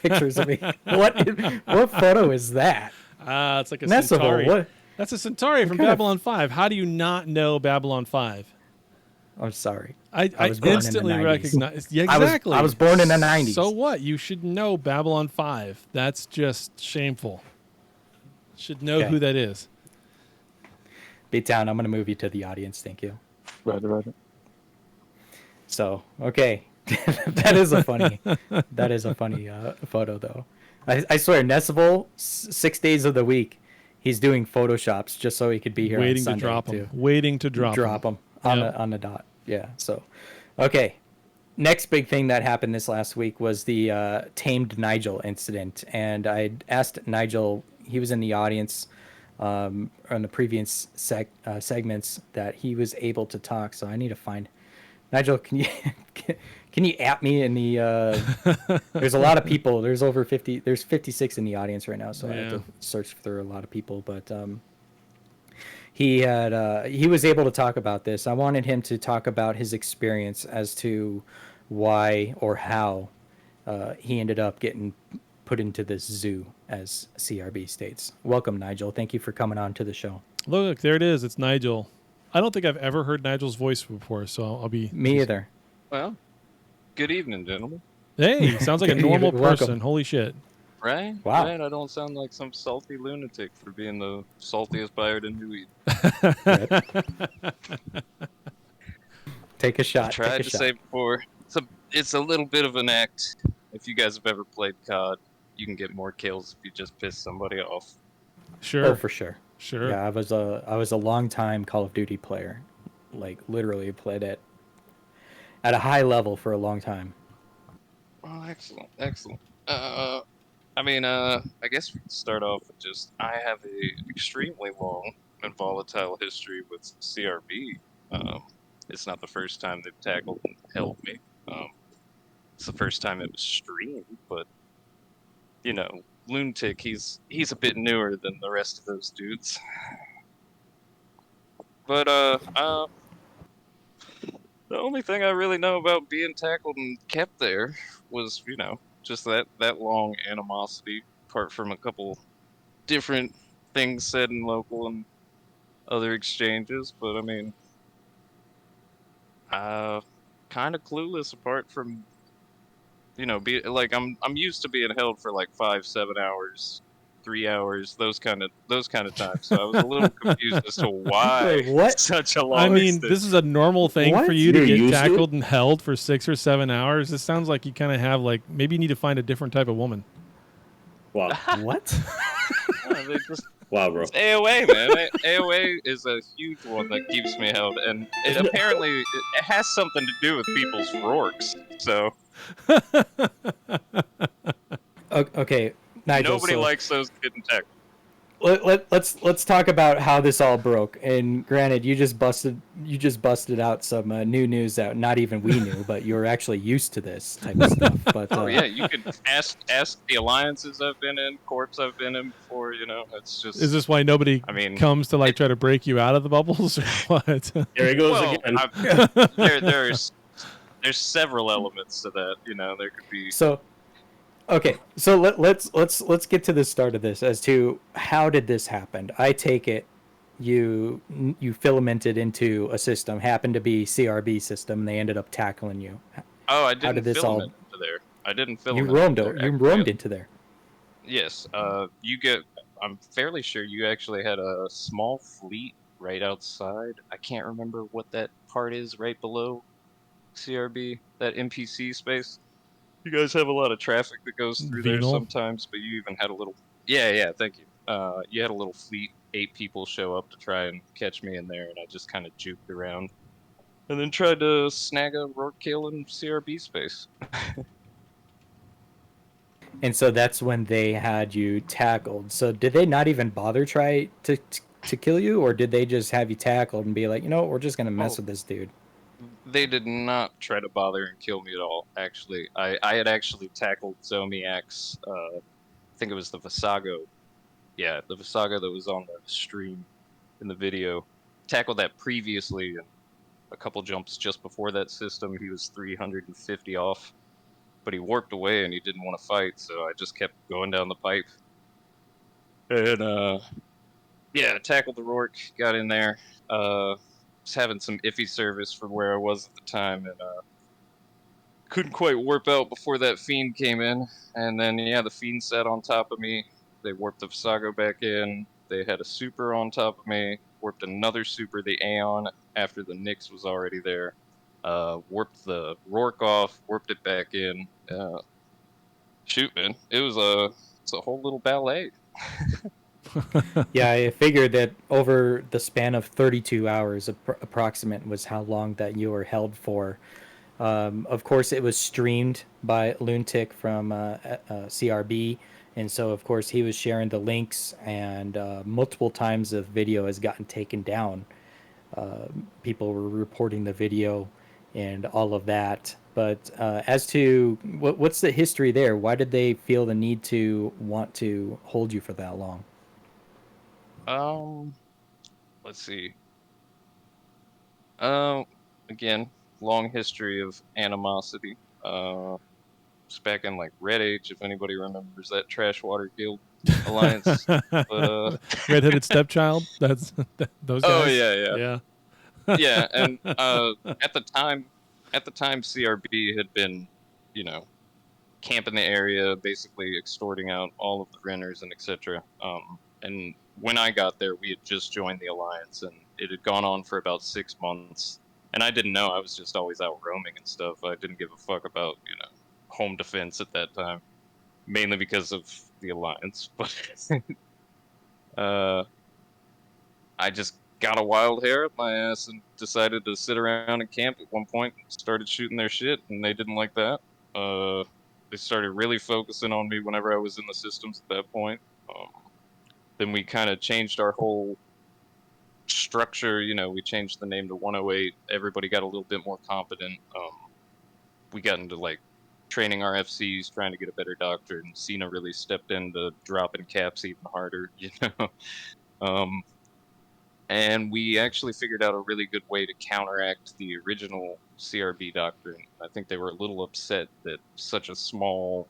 Pictures of me. What photo is that? It's like a Nessible, Centauri. what? That's a Centauri from Babylon 5. How do you not know Babylon 5? I'm sorry. I was born in the instantly 90s. recognized. Yeah, exactly. I was born in the 90s. So what? You should know Babylon 5. That's just shameful. Should know who that is. Btown, I'm going to move you to the audience. Thank you. Roger. So, okay. that is a funny photo, though. I swear, Nessible, 6 days of the week, he's doing Photoshops just so he could be here on Waiting Sunday, to drop too. him. Waiting to drop him on the dot. Yeah. So, okay. Next big thing that happened this last week was the Tamed Nigel incident, and I asked Nigel. He was in the audience on the previous segments that he was able to talk. So I need to find Nigel. Can you at me in the? There's a lot of people. There's over 50. There's 56 in the audience right now, so I have to search through a lot of people. But he was able to talk about this. I wanted him to talk about his experience as to why or how he ended up getting put into this zoo, as CRB states. Welcome, Nigel. Thank you for coming on to the show. Look, there it is. It's Nigel. I don't think I've ever heard Nigel's voice before, so I'll be... Me either. Well, good evening, gentlemen. Hey, sounds like a normal person. Holy shit. Right? Wow. Right? I don't sound like some salty lunatic for being the saltiest pirate in New Eden. Take a shot. I tried to say before, it's a little bit of an act. If you guys have ever played COD, you can get more kills if you just piss somebody off. Sure. Oh, for sure. Sure. Yeah, I was a long time Call of Duty player. Like, literally played it at a high level for a long time. Oh, excellent. I guess we can start off with just, I have a extremely long and volatile history with CRB. It's not the first time they've tackled and held me. It's the first time it was streamed, but, Lunatic, he's a bit newer than the rest of those dudes. But, the only thing I really know about being tackled and kept there was, just that long animosity, apart from a couple different things said in local and other exchanges. But kind of clueless apart from, I'm used to being held for like 5-7 hours, 3 hours, those kind of times. So I was a little confused as to why. Wait, what? Such a long. This is a normal thing What? for you to You're get used to it? tackled and held for 6 or 7 hours. This sounds like you kind of have maybe you need to find a different type of woman. Wow. What? They just, Wow, bro. it's AOA, man. AOA is a huge one that keeps me held, and it apparently it has something to do with people's rorks. So Okay, Nigel. nobody so likes those getting tackled. let's talk about how this all broke. And granted, you just busted out some new news that not even we knew, but you're actually used to this type of stuff. But yeah, you could ask the alliances I've been in, corps I've been in before. You know, it's just. Is this why nobody comes to like try to break you out of the bubbles or what? There he goes again. There's several elements to that. You know, there could be. So. Okay, so let's get to the start of this as to how did this happen. I take it you filamented into a system, happened to be CRB system, and they ended up tackling you. Oh, I didn't filament into there. I didn't filament. You roamed into there. Yes. I'm fairly sure you actually had a small fleet right outside. I can't remember what that part is right below CRB, that NPC space. You guys have a lot of traffic that goes through there sometimes, but you even had a little. Yeah, thank you. You had a little fleet, 8 people show up to try and catch me in there, and I just kind of juked around, and then tried to snag a rourke kill in CRB space. And so that's when they had you tackled. So did they not even bother try to kill you, or did they just have you tackled and be like, we're just gonna mess with this dude? They did not try to bother and kill me at all, actually. I had actually tackled Zomiax, I think it was the Visago. Yeah, the Visago that was on the stream in the video. Tackled that previously, and a couple jumps just before that system. He was 350 off, but he warped away and he didn't want to fight, so I just kept going down the pipe. And, tackled the rourke, got in there. Was having some iffy service from where I was at the time, and couldn't quite warp out before that fiend came in. And then the fiend sat on top of me. They warped the Visago back in. They had a super on top of me. Warped another super, the Aeon, after the Nyx was already there. Warped the rourke off. Warped it back in. Shoot, man, it's a whole little ballet. Yeah, I figured that over the span of 32 hours, approximate was how long that you were held for. Of course, it was streamed by Lunatic from CRB, and so of course he was sharing the links, and multiple times the video has gotten taken down. People were reporting the video and all of that. But as to what's the history there? Why did they feel the need to want to hold you for that long? Let's see. Again, long history of animosity. It's back in like Red Age, if anybody remembers that Trash Water Guild alliance. But, Red-headed stepchild. That's those guys. Oh yeah. Yeah, and at the time, CRB had been, camping the area, basically extorting out all of the renters and etc. And when I got there, we had just joined the alliance, and it had gone on for about 6 months. And I didn't know. I was just always out roaming and stuff. I didn't give a fuck about, home defense at that time, mainly because of the alliance. But I just got a wild hair up my ass and decided to sit around and camp at one point and started shooting their shit, and they didn't like that. They started really focusing on me whenever I was in the systems at that point. Then we kind of changed our whole structure. We changed the name to 108. Everybody got a little bit more competent. We got into like training our FCs, trying to get a better doctor, and Cena really stepped into dropping caps even harder, and we actually figured out a really good way to counteract the original CRB doctrine. I think they were a little upset that such a small,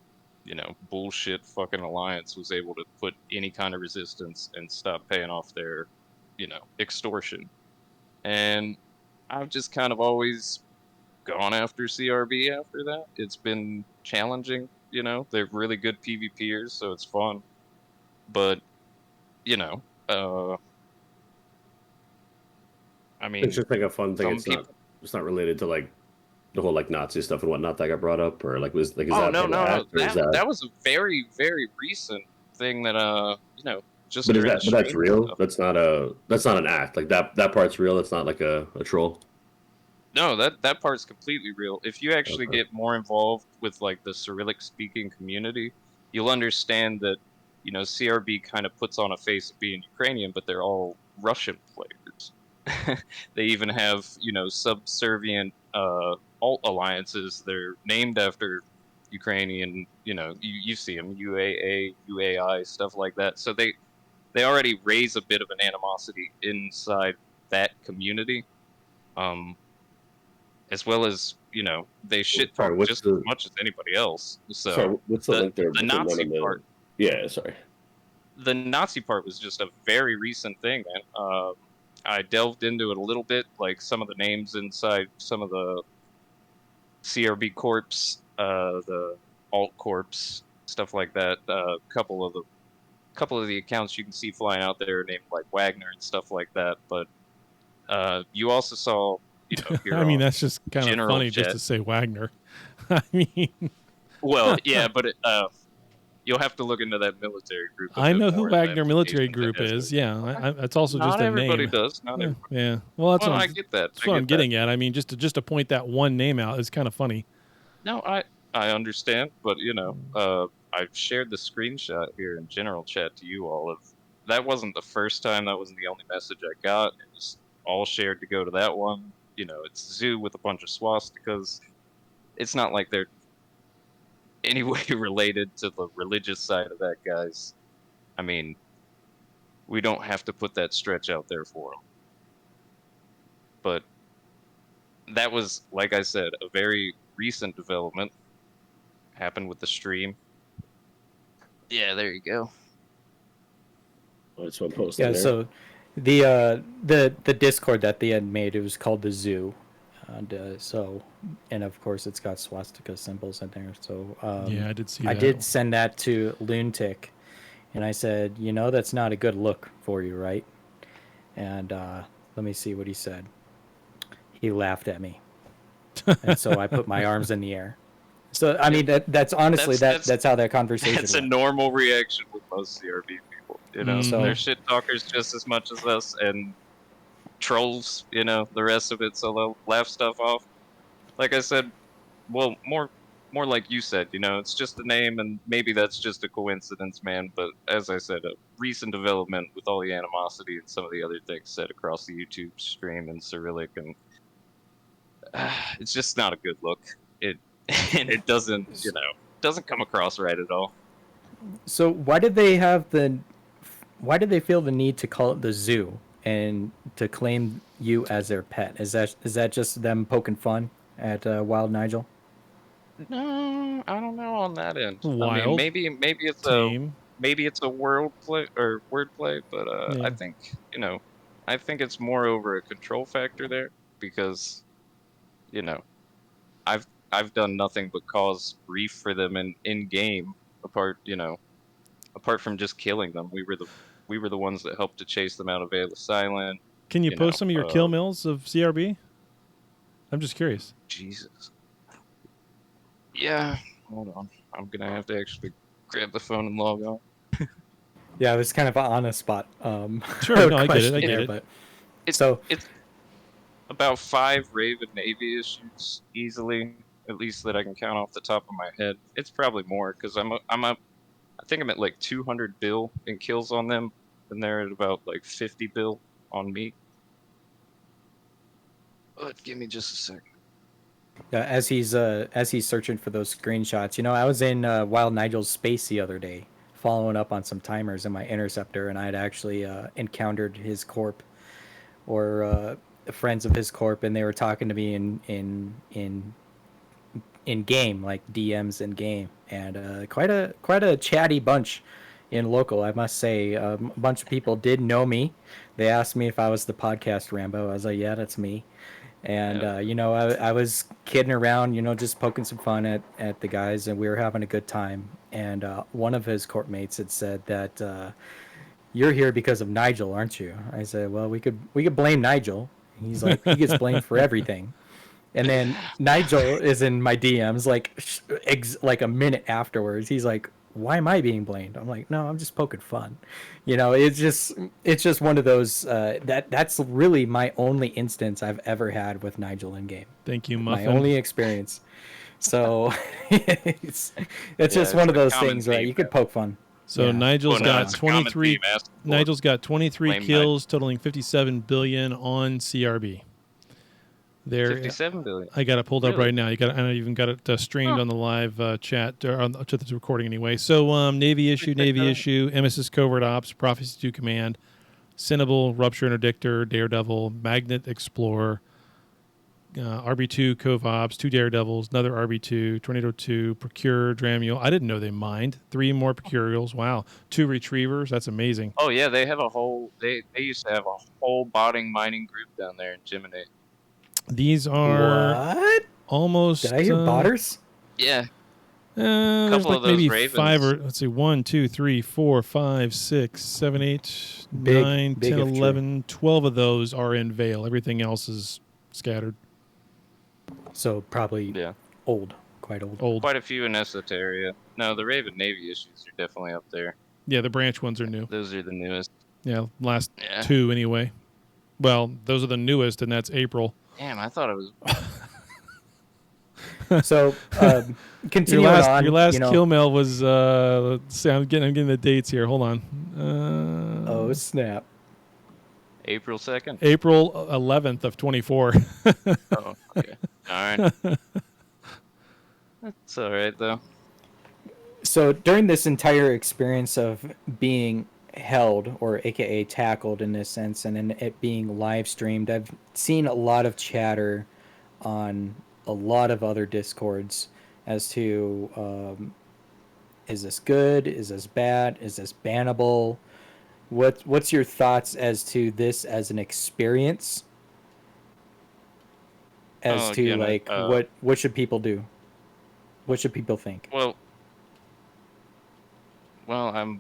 bullshit fucking alliance was able to put any kind of resistance and stop paying off their, extortion. And I've just kind of always gone after CRB after that. It's been challenging, they're really good PvPers, so it's fun. But, I mean, it's just like a fun thing. It's not related to like the whole like Nazi stuff and whatnot that got brought up, or like is no. That was a very, very recent thing that just. But that's real? Stuff. That's not an act. Like that part's real. That's not like a troll. No, that part's completely real. If you actually get more involved with like the Cyrillic speaking community, you'll understand that CRB kind of puts on a face of being Ukrainian, but they're all Russian players. They even have, subservient alt alliances. They're named after Ukrainian, you see them, UAA, UAI, stuff like that. So they already raise a bit of an animosity inside that community. As well as, they shit talk just as much as anybody else. So sorry, what's the link there? The Nazi part. Yeah, sorry. The Nazi part was just a very recent thing, man. I delved into it a little bit, like some of the names inside some of the CRB corps, the alt corps, stuff like that. A couple of the accounts you can see flying out there named like Wagner and stuff like that. But you also saw, I mean, that's just kind of funny Jet. just to say Wagner. I mean, well, yeah, but you'll have to look into that military group. I know who Wagner Military Group is. Yeah, that's also just a name. Not everybody does. Yeah. Well, I get that. That's what I'm getting at. I mean, just to point that one name out is kind of funny. No, I understand, but I've shared the screenshot here in general chat to you all. That wasn't the first time. That wasn't the only message I got. It was all shared to go to that one. It's Zoo with a bunch of swastikas. It's not like they're any way related to the religious side of that, guys. I mean, we don't have to put that stretch out there for them. But that was, like I said, a very recent development. Happened with the stream. Yeah, there you go. That's what I'm posting. Yeah, there. so the Discord that they had made, it was called the Zoo. And of course it's got swastika symbols in there. So yeah, I did see that. I did send that to Lunatic, and I said, that's not a good look for you, right? And let me see what he said. He laughed at me, and so I put my arms in the air. So I mean, that's honestly that's how that conversation. That's went. A normal reaction with most CRB people. They're shit talkers just as much as us, and trolls, the rest of it, so they'll laugh stuff off. Like I said, well, more like you said, it's just a name, and maybe that's just a coincidence, man. But as I said, a recent development with all the animosity and some of the other things said across the YouTube stream in Cyrillic, and it's just not a good look. It doesn't come across right at all. So why did they feel the need to call it the Zoo and to claim you as their pet? Is that just them poking fun at Wild Nigel? No, I don't know on that end. Wild. I mean, maybe it's a wordplay, but yeah. I think it's more over a control factor there, because I've done nothing but cause grief for them in game, apart from just killing them. We were the ones that helped to chase them out of Veil Silent. Can you post some of your kill mills of CRB? I'm just curious. Jesus. Yeah, hold on. I'm gonna have to actually grab the phone and log on. Yeah, it was kind of on a spot. Sure, no, I get it. But it's about 5 Raven Navy issues easily, at least that I can count off the top of my head. It's probably more, because I think I'm at like 200 bill in kills on them, and they're at about like 50 bill on me. But give me just a second. Yeah, as he's searching for those screenshots, I was in Wild Nigel's space the other day, following up on some timers in my interceptor, and I had actually encountered his corp, or friends of his corp, and they were talking to me in game, like DMs in game, and quite a chatty bunch in local, I must say. A bunch of people did know me. They asked me if I was the podcast Rambo. I was like, yeah, that's me. And I was kidding around, just poking some fun at the guys, and we were having a good time. And one of his corp mates had said that you're here because of Nigel, aren't you? I said, well, we could blame Nigel. He's like, he gets blamed for everything. And then Nigel is in my DMs like a minute afterwards. He's like, why am I being blamed? I'm like, no, I'm just poking fun. It's just one of those that's really my only instance I've ever had with Nigel in game. Thank you, Muffin. My only experience. So it's just one of those things, right? You could poke fun. So Nigel's got it's a 23. common theme, ask for Nigel's got 23 Blame kills, totaling 57 billion on CRB. There, 57 billion. I got it pulled up Really? right now. I even got it streamed on the live chat or to the recording anyway. So Navy issue, Emesis Covert Ops, Prophecy 2 Command, Cinnable, Rupture Interdictor, Daredevil, Magnet Explorer, RB2 Cove Ops, 2 Daredevils, another RB2, Tornado 2, Procure, Dramule. I didn't know they mined. 3 more Procurials. Wow. 2 Retrievers. That's amazing. Oh yeah, they have a whole. They used to have a whole botting mining group down there in Gemini. These are What? almost. Did I hear botters? Yeah. There's Couple like of those maybe Ravens. 5 or let's see, 1, 2, 3, 4, 5, 6, 7, 8, Big- 9, big 10, if true. 11, 12 of those are in Vale. Everything else is scattered. So probably old, quite old. Old. Quite a few in Esoteria. No, the Raven Navy issues are definitely up there. Yeah, the branch ones are new. Those are the newest. Yeah, last Yeah. 2 anyway. Well, those are the newest, and that's April. Damn, I thought it was. So continuing on. Your last you know, kill mail was. Let's see, I'm getting the dates here. Hold on. Oh snap! April 2nd? April 11th of 24. Oh, okay. All right. That's all right, though. So during this entire experience of being held, or AKA tackled in this sense, and then it being live streamed, I've seen a lot of chatter on a lot of other discords as to is this good? Is this bad? Is this bannable? What's your thoughts as to this as an experience? As to again, like what should people do? What should people think? Well, I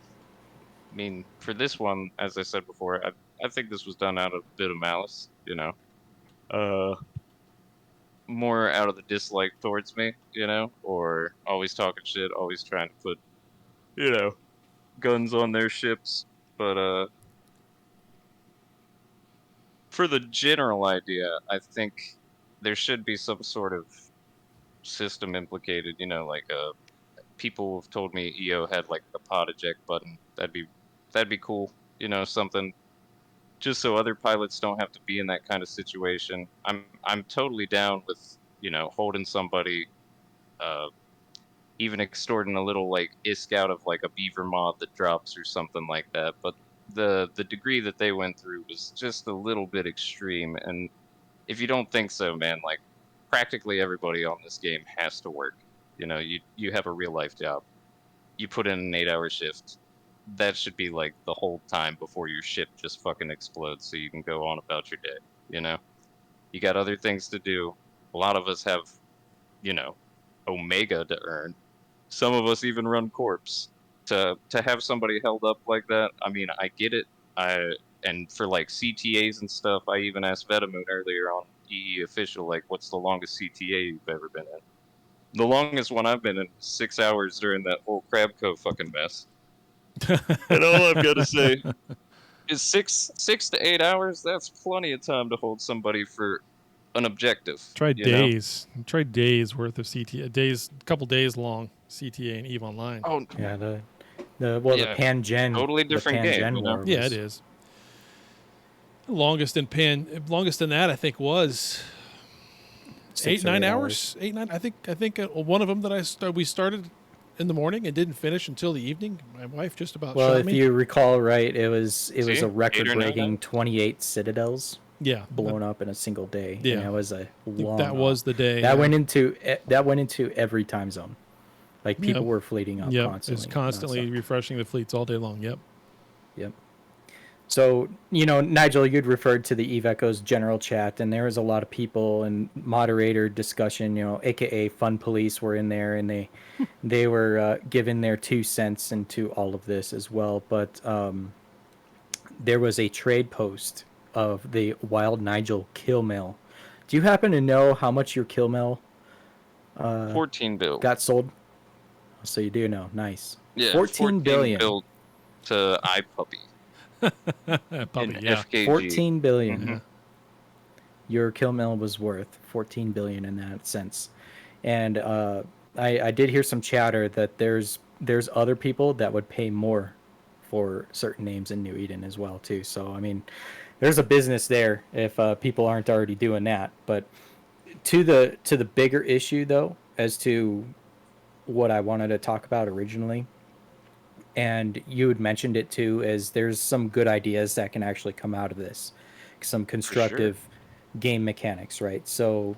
mean, for this one, as I said before, I think this was done out of a bit of malice, you know. More out of the dislike towards me, you know, or always talking shit, always trying to put, you know, guns on their ships. But for the general idea, I think there should be some sort of system implicated, you know, like people have told me EO had like a pod eject button. That'd be cool, you know, something just so other pilots don't have to be in that kind of situation. I'm totally down with, you know, holding somebody, even extorting a little like ISK out of like a beaver mod that drops or something like that. But the degree that they went through was just a little bit extreme. And if you don't think so, man, like practically everybody on this game has to work. You know, you have a real life job. You put in an 8-hour shift. That should be like the whole time before your ship just fucking explodes so you can go on about your day, you know? You got other things to do. A lot of us have, you know, Omega to earn. Some of us even run Corps. To have somebody held up like that, I mean, I get it. And for like CTAs and stuff, I even asked Vetamoon earlier on EE Official, like, what's the longest CTA you've ever been in? The longest one I've been in was 6 hours during that whole Crab Cove fucking mess. And all I've got to say is 6 to 8 hours. That's plenty of time to hold somebody for an objective. Try days. Try days worth of CTA. A couple days long CTA and EVE Online. Oh yeah, the Pan-Gen. Totally different game. You know? Yeah, it is. Longest than that I think was 8-9 hours. 8-9. I think one of them that we started in the morning and didn't finish until the evening. My wife just about shot me. Well, if you recall right, it was a record-breaking 28 citadels. Yeah, blown up in a single day. Yeah, and that was a long. That was the day. That went into every time zone. Like people were fleeting up constantly. It's constantly refreshing the fleets all day long. Yep. So, you know, Nigel, you'd referred to the Eve Echoes general chat, and there was a lot of people and moderator discussion, you know, AKA Fun Police were in there, and they were giving their 2 cents into all of this as well. But there was a trade post of the Wild Nigel kill mail. Do you happen to know how much your kill mail 14 bill got sold? So you do know. Nice. Yeah, 14 billion bill to iPuppy. Puppy, yeah. FKG. 14 billion. Mm-hmm. Your kill mail was worth 14 billion in that sense. And I did hear some chatter that there's other people that would pay more for certain names in New Eden as well too. So I mean, there's a business there if people aren't already doing that. But to the bigger issue though, as to what I wanted to talk about originally, and you had mentioned it too, is there's some good ideas that can actually come out of this, some constructive game mechanics, right? So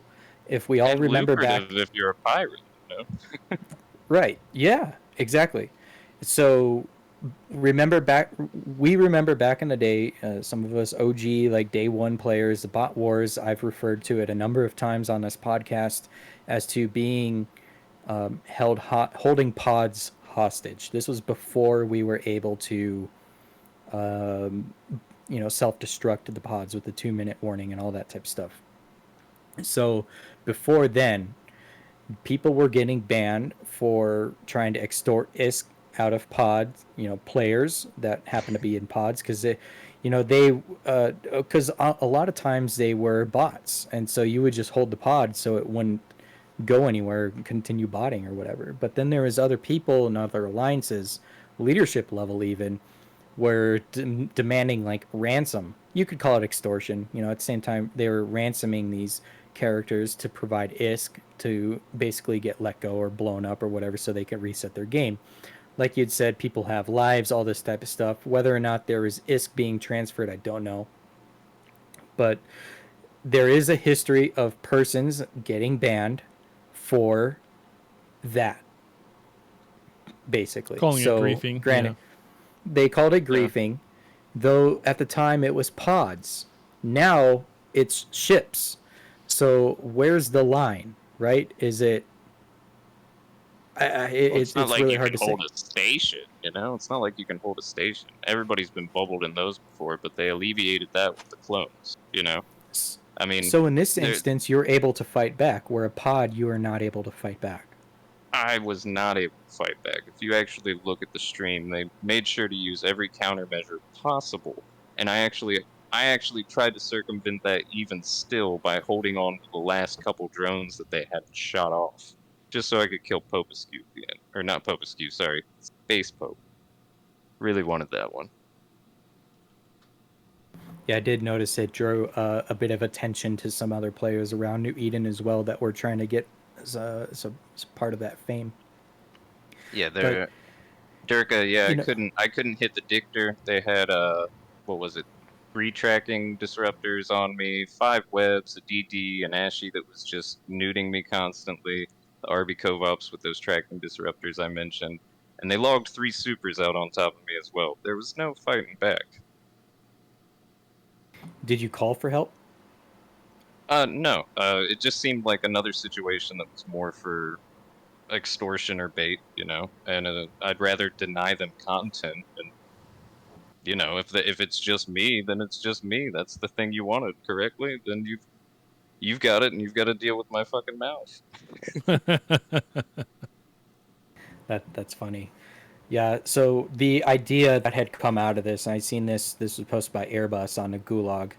if we all And remember lucrative back, if you're a pirate, you know? right? Yeah, exactly. So we remember back in the day, some of us OG like day one players, the bot wars. I've referred to it a number of times on this podcast as to being holding pods hostage. This was before we were able to self-destruct the pods with the 2-minute warning and all that type of stuff. So before then, people were getting banned for trying to extort ISK out of pods, players that happen to be in pods, because because a lot of times they were bots, and so you would just hold the pod so it wouldn't go anywhere, continue botting or whatever. But then there was other people and other alliances, leadership level even, were demanding like ransom. You could call it extortion. At the same time, they were ransoming these characters to provide ISK to basically get let go or blown up or whatever so they could reset their game. Like you'd said, people have lives, all this type of stuff. Whether or not there is ISK being transferred, I don't know. But there is a history of persons getting banned for that, basically. Calling it griefing. Granted, they called it griefing, though at the time it was pods. Now it's ships. So where's the line, right? Is it? It's not like really you hard can to hold say. a station, you know? It's not like you can hold a station. Everybody's been bubbled in those before, but they alleviated that with the clones, you know? I mean... So in this instance, you're able to fight back, where a pod, you are not able to fight back. I was not able to fight back. If you actually look at the stream, they made sure to use every countermeasure possible. And I actually tried to circumvent that even still by holding on to the last couple drones that they had shot off. Just so I could kill Popescu at the end. Or not Popescu, sorry. Space Pope. Really wanted that one. Yeah, I did notice it drew a bit of attention to some other players around New Eden as well that were trying to get as part of that fame. Yeah, they're... Durka, yeah, I couldn't hit the Dictor. They had, what was it? 3 tracking disruptors on me, 5 webs, a DD, an Ashy that was just nuding me constantly, the RB Covops with those tracking disruptors I mentioned, and they logged 3 supers out on top of me as well. There was no fighting back. Did you call for help? No. It just seemed like another situation that was more for extortion or bait, you know, and I'd rather deny them content and... You know, if it's just me, then it's just me. That's the thing you wanted, correctly? Then you've got it, and you've got to deal with my fucking mouth. That's funny. Yeah. So the idea that had come out of this, and I seen this was posted by Airbus on the Gulag,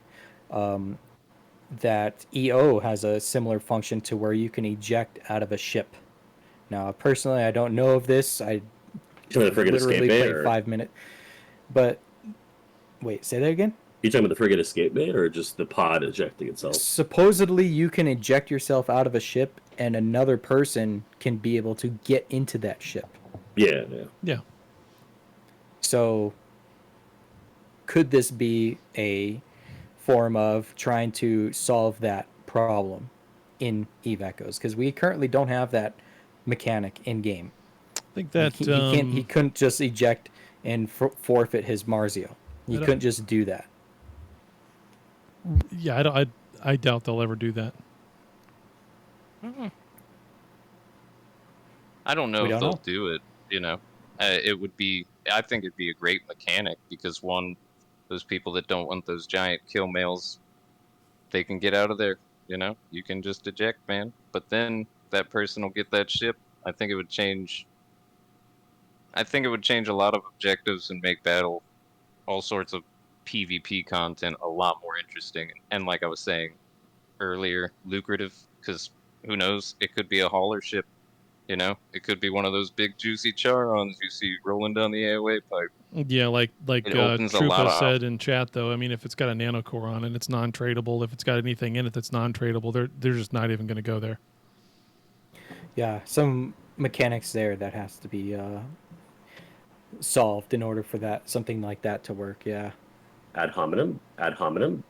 that EO has a similar function to where you can eject out of a ship. Now, personally, I don't know of this. I literally played 5 minutes, but. Wait, say that again? You talking about the frigate escape bait or just the pod ejecting itself? Supposedly, you can eject yourself out of a ship, and another person can be able to get into that ship. Yeah. So, could this be a form of trying to solve that problem in Eve Echoes? Because we currently don't have that mechanic in game. I think that he couldn't just eject and forfeit his Marzio. You couldn't just do that. Yeah, I doubt they'll ever do that. I don't know if they'll do it, you know. It would be... I think it'd be a great mechanic, because one, those people that don't want those giant kill mails, they can get out of there, you know? You can just eject, man. But then that person will get that ship. I think it would change a lot of objectives and make battle, all sorts of PvP content, a lot more interesting. And like I was saying earlier, lucrative, because who knows, it could be a hauler ship. You know, it could be one of those big juicy charons you see rolling down the AOA pipe. Yeah, like It opens a lot Trupa of said in chat, though. I mean, if it's got a nanocore on it, it's non-tradable. If it's got anything in it that's non-tradable, they're just not even going to go there. Yeah, some mechanics there that has to be solved in order for that something like that to work. Yeah. Ad hominem. Ad hominem.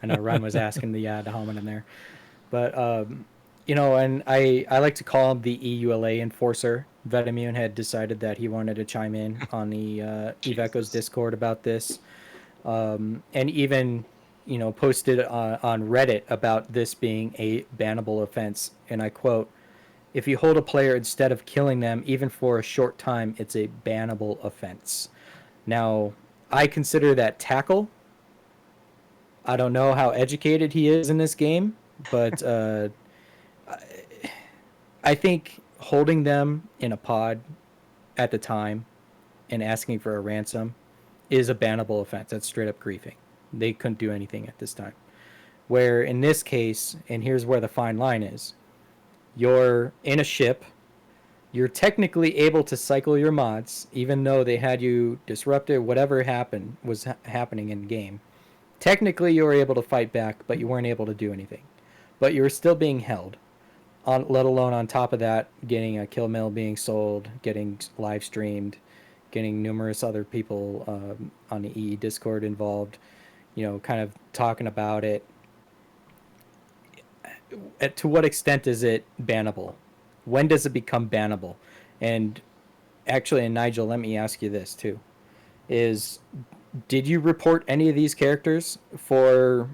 I know Ryan was asking the ad hominem there, but you know, and I like to call him the EULA enforcer. Vetemune had decided that he wanted to chime in on the Eve Echoes Discord about this, and even posted on Reddit about this being a bannable offense. And I quote, "If you hold a player instead of killing them, even for a short time, it's a bannable offense." Now, I consider that tackle. I don't know how educated he is in this game, but I think holding them in a pod at the time and asking for a ransom is a bannable offense. That's straight up griefing. They couldn't do anything at this time. Where in this case, and here's where the fine line is, you're in a ship, you're technically able to cycle your mods, even though they had you disrupted, whatever happened was happening in game. Technically, you were able to fight back, but you weren't able to do anything. But you were still being held. Let alone on top of that, getting a kill mill being sold, getting live streamed, getting numerous other people on the EE Discord involved, kind of talking about it. To what extent is it bannable? When does it become bannable? And actually, and Nigel, let me ask you this too: did you report any of these characters for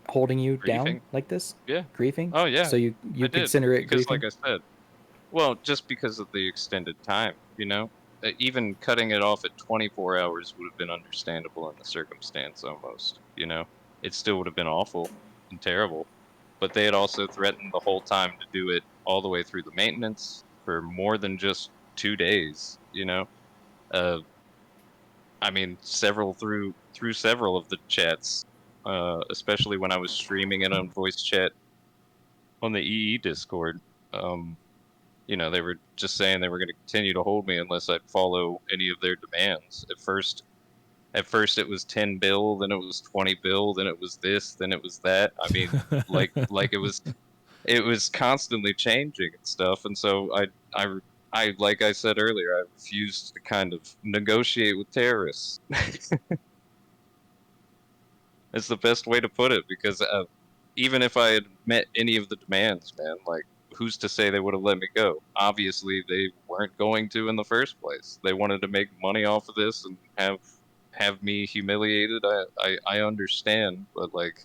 holding you down like this? Yeah. Griefing? Oh yeah. So you consider it because, griefing? like I said, well, just because of the extended time, even cutting it off at 24 hours would have been understandable in the circumstance almost. It still would have been awful and terrible, but they had also threatened the whole time to do it all the way through the maintenance for more than just 2 days. Uh, I mean, through several of the chats, especially when I was streaming it on voice chat on the EE Discord. They were just saying they were going to continue to hold me unless I'd follow any of their demands. At first it was 10 bill, then it was 20 bill, then it was this, then it was that. I mean, like it was constantly changing and stuff. And so I like I said earlier, I refused to kind of negotiate with terrorists. It's the best way to put it, because even if I had met any of the demands, man, like, who's to say they would have let me go? Obviously, they weren't going to in the first place. They wanted to make money off of this and have me humiliated. I understand, but like,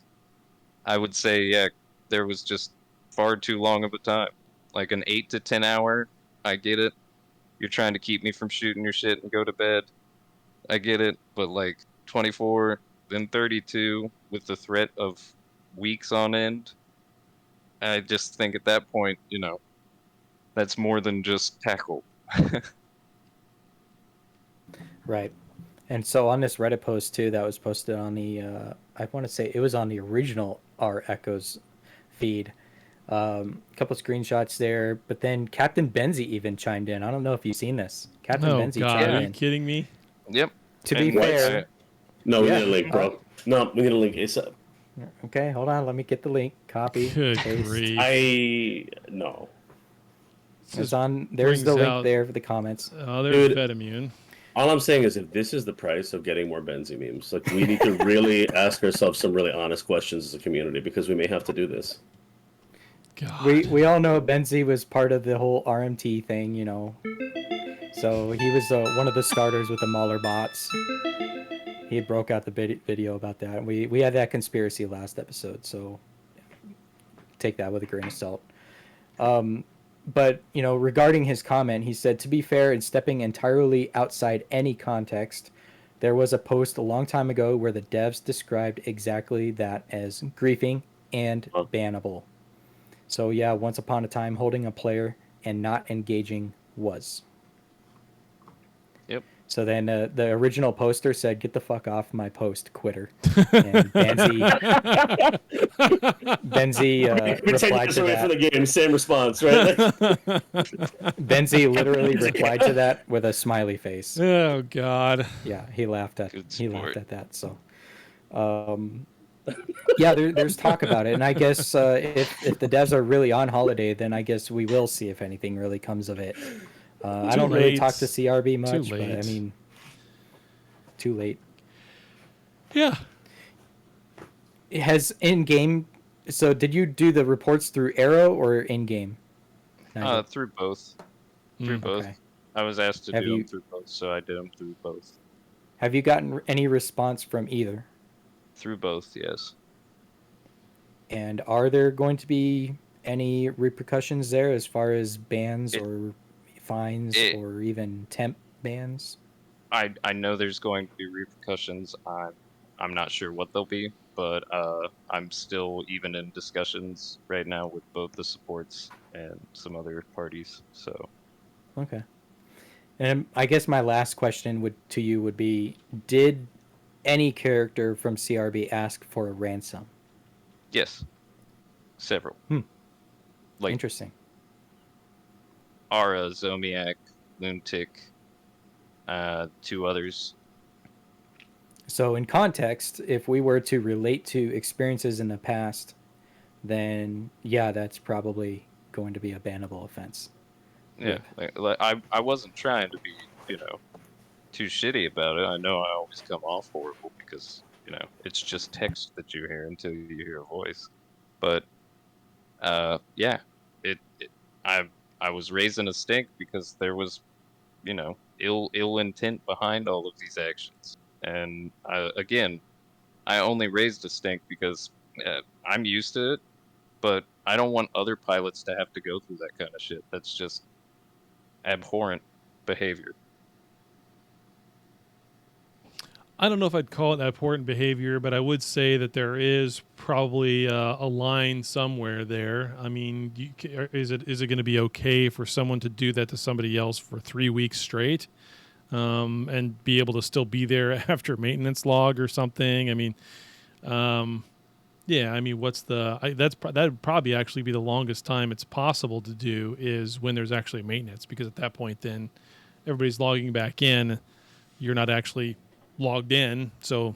I would say, yeah, there was just far too long of a time. Like an 8 to 10 hour, I get it. You're trying to keep me from shooting your shit and go to bed. I get it, but like 24, then 32 with the threat of weeks on end. I just think at that point, that's more than just tackle. Right. And so on this Reddit post too, that was posted on the, I want to say it was on the original R Echoes feed. A couple screenshots there, but then Captain Benzie even chimed in. I don't know if you've seen this. Captain Benzie God, chimed in. are you kidding me? Yep. To be fair, no, we need a link, bro. No, we need a link ASAP. Okay, hold on. Let me get the link. Copy. Good paste. grief. No. It's on. There's the link there for the comments. Oh, there's Vetemune. All I'm saying is, if this is the price of getting more Benzie memes, like, we need to really ask ourselves some really honest questions as a community, because we may have to do this. God. We all know Benzie was part of the whole RMT thing, So he was one of the starters with the Mauler bots. He had broke out the video about that. We had that conspiracy last episode, so take that with a grain of salt. But, regarding his comment, he said, to be fair and stepping entirely outside any context, there was a post a long time ago where the devs described exactly that as griefing and bannable. So yeah, once upon a time, holding a player and not engaging was. Yep. So then the original poster said, "Get the fuck off my post, quitter." And Benzie replied to that. For the game, same response, right? Benzie literally replied to that with a smiley face. Oh God. Yeah, he laughed at Good that. So, yeah, there's talk about it, and I guess if the devs are really on holiday, then I guess we will see if anything really comes of it. I don't really talk to CRB much, but I mean, too late. Yeah. It has in-game. So did you do the reports through Arrow or in-game? Through both. Through both. Okay. I was asked to do them through both, so I did them through both. Have you gotten any response from either? Through both, yes. And are there going to be any repercussions there as far as bans or fines or even temp bans? I know there's going to be repercussions. I'm not sure what they'll be, but I'm still even in discussions right now with both the supports and some other parties. So, okay. And I guess my last question would be: did any character from CRB ask for a ransom? Yes, several. Like interesting. Ara, Zomiak, Lunatic, 2 others. So in context, if we were to relate to experiences in the past, then yeah, that's probably going to be a bannable offense. Yeah, like I wasn't trying to be, too shitty about it. I know I always come off horrible because, it's just text that you hear until you hear a voice. But, yeah, I was raising a stink because there was, ill intent behind all of these actions. And I only raised a stink because I'm used to it, but I don't want other pilots to have to go through that kind of shit. That's just abhorrent behavior. I don't know if I'd call it abhorrent behavior, but I would say that there is probably a line somewhere there. I mean, is it going to be okay for someone to do that to somebody else for 3 weeks straight, and be able to still be there after maintenance log or something? I mean, yeah. I mean, that'd probably actually be the longest time it's possible to do is when there's actually maintenance, because at that point, then everybody's logging back in. You're not actually logged in, so.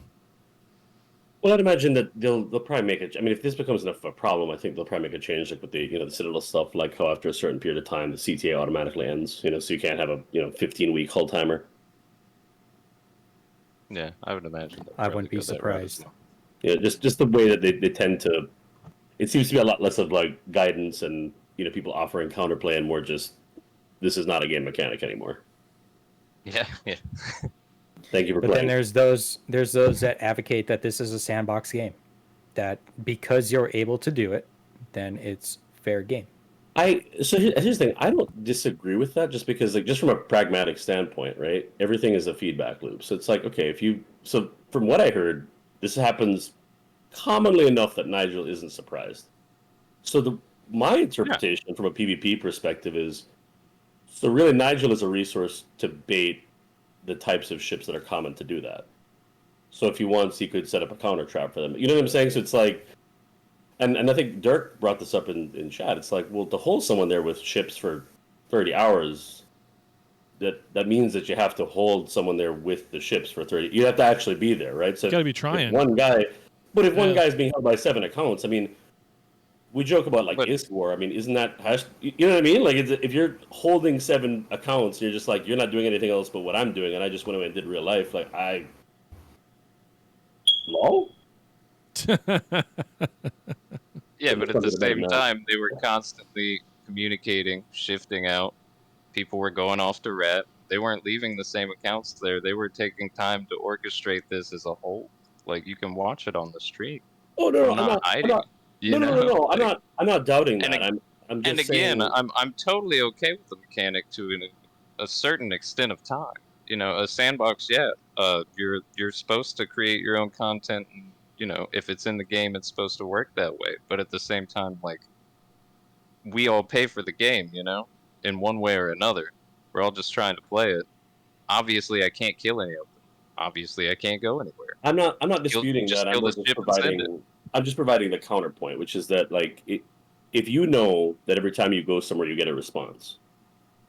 Well, I'd imagine that they'll probably make it. I mean, if this becomes enough of a problem, I think they'll probably make a change, like with the the Citadel stuff, like how after a certain period of time the CTA automatically ends. So you can't have a 15-week hold timer. Yeah, I would imagine. I wouldn't be surprised. Yeah, just the way that they tend to. It seems to be a lot less of like guidance and people offering counterplay and more just this is not a game mechanic anymore. Yeah. Thank you for playing. But then there's those that advocate that this is a sandbox game, that because you're able to do it, then it's fair game. So here's the thing. I don't disagree with that, just because just from a pragmatic standpoint, right? Everything is a feedback loop. So it's like, okay, so from what I heard, this happens commonly enough that Nigel isn't surprised. So my interpretation from a PvP perspective is, so really Nigel is a resource to bait the types of ships that are common to do that. So if he wants, he could set up a counter trap for them. You know what I'm saying? So it's like, and I think Dirk brought this up in chat. It's like, well, to hold someone there with ships for 30 hours, that means that you have to hold someone there with the ships for 30. You have to actually be there, right? So you got to be trying. One guy, but if one guy's being held by 7 accounts, I mean, we joke about ISK War. I mean, isn't that you know what I mean? Like, if you're holding 7 accounts, you're just like, you're not doing anything else but what I'm doing, and I just went away and did real life. Like, lol. Yeah, but at the same time, they were constantly communicating, shifting out. People were going off to rat. They weren't leaving the same accounts there. They were taking time to orchestrate this as a whole. Like, you can watch it on the stream. Oh no, I'm not hiding. No. I'm not doubting that. I'm just and again, saying... I'm totally okay with the mechanic to a certain extent of time. A sandbox, you're supposed to create your own content, and if it's in the game, it's supposed to work that way. But at the same time, like, we all pay for the game, in one way or another. We're all just trying to play it. Obviously, I can't kill any of them. Obviously, I can't go anywhere. I'm not disputing just that. kill the ship and send it. I'm just providing the counterpoint, which is that like if you know that every time you go somewhere you get a response,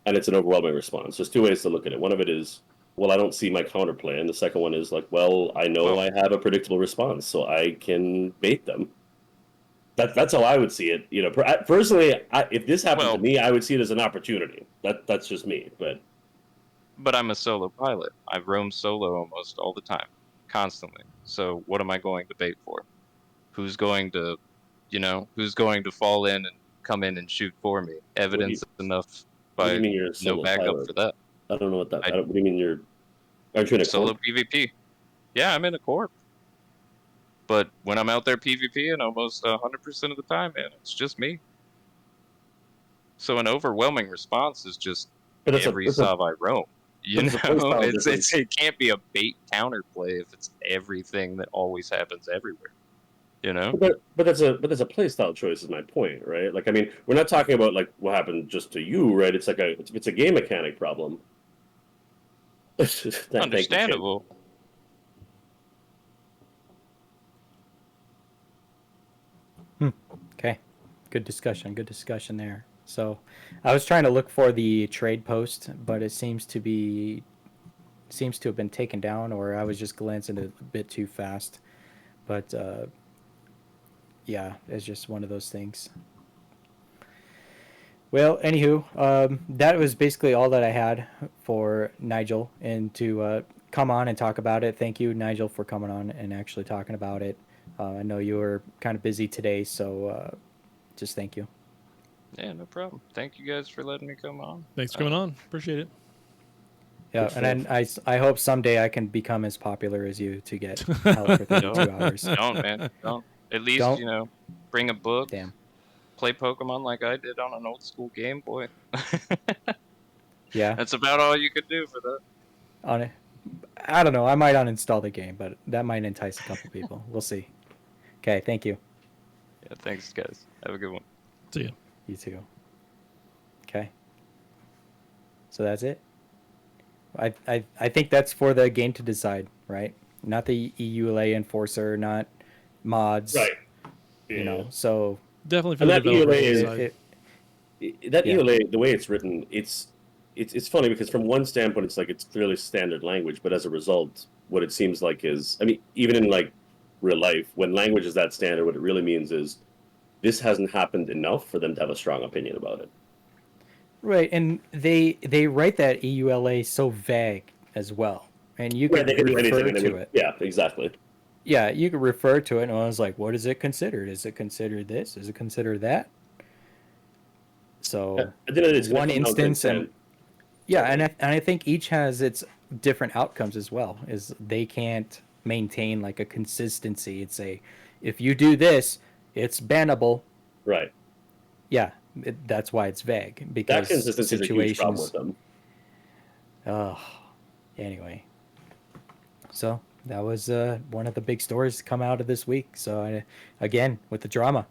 and it's an overwhelming response, there's two ways to look at it. One of it is, well, I don't see my counterplay, and the second one is like, well, I know I have a predictable response, so I can bait them. That's how I would see it. You know, personally, if this happened to me, I would see it as an opportunity. That's just me, But I'm a solo pilot. I roam solo almost all the time, constantly. So what am I going to bait for? Who's going to, who's going to fall in and come in and shoot for me? Evidence enough by no backup pilot? For that. I don't know what that. What do you mean aren't you in a solo corp? PvP? Yeah, I'm in a corp. But when I'm out there PvPing, almost 100% of the time, man, it's just me. So an overwhelming response is just every sov I roam. You know, it can't be a bait counterplay if it's everything that always happens everywhere. You know, but that's a playstyle choice. Is my point, right? Like, I mean, we're not talking about like what happened just to you, right? It's like it's a game mechanic problem. Understandable. Okay, good discussion there. So I was trying to look for the trade post, but it seems to have been taken down, or I was just glancing at it a bit too fast. But yeah, it's just one of those things. Well, anywho, that was basically all that I had for Nigel, and to come on and talk about it. Thank you, Nigel, for coming on and actually talking about it. I know you were kind of busy today, so just thank you. Yeah, no problem. Thank you guys for letting me come on. Thanks for coming on. Appreciate it. Yeah, and then I hope someday I can become as popular as you to get held for 32 hours. Don't, man. Don't. At least, bring a book. Damn. Play Pokemon like I did on an old school Game Boy. Yeah. That's about all you could do for that. I don't know. I might uninstall the game, but that might entice a couple people. We'll see. Okay, thank you. Yeah, thanks, guys. Have a good one. See you. You too. Okay. So that's it. I think that's for the game to decide, right? Not the EULA enforcer, not mods. Right. Yeah. So definitely for the EULA EULA, the way it's written, it's funny because from one standpoint, it's like it's clearly standard language, but as a result, what it seems like is, I mean, even in like real life, when language is that standard, what it really means is this hasn't happened enough for them to have a strong opinion about it. Right, and they write that EULA so vague as well, and you can refer to it. Yeah, exactly. Yeah, you could refer to it, and I was like, "What is it considered? Is it considered this? Is it considered that?" So one instance, and I think each has its different outcomes as well. Is they can't maintain like a consistency. It's if you do this, it's bannable. Right. Yeah, that's why it's vague, because that consistency is a huge problem with them. Anyway, so that was one of the big stories to come out of this week. So again, with the drama,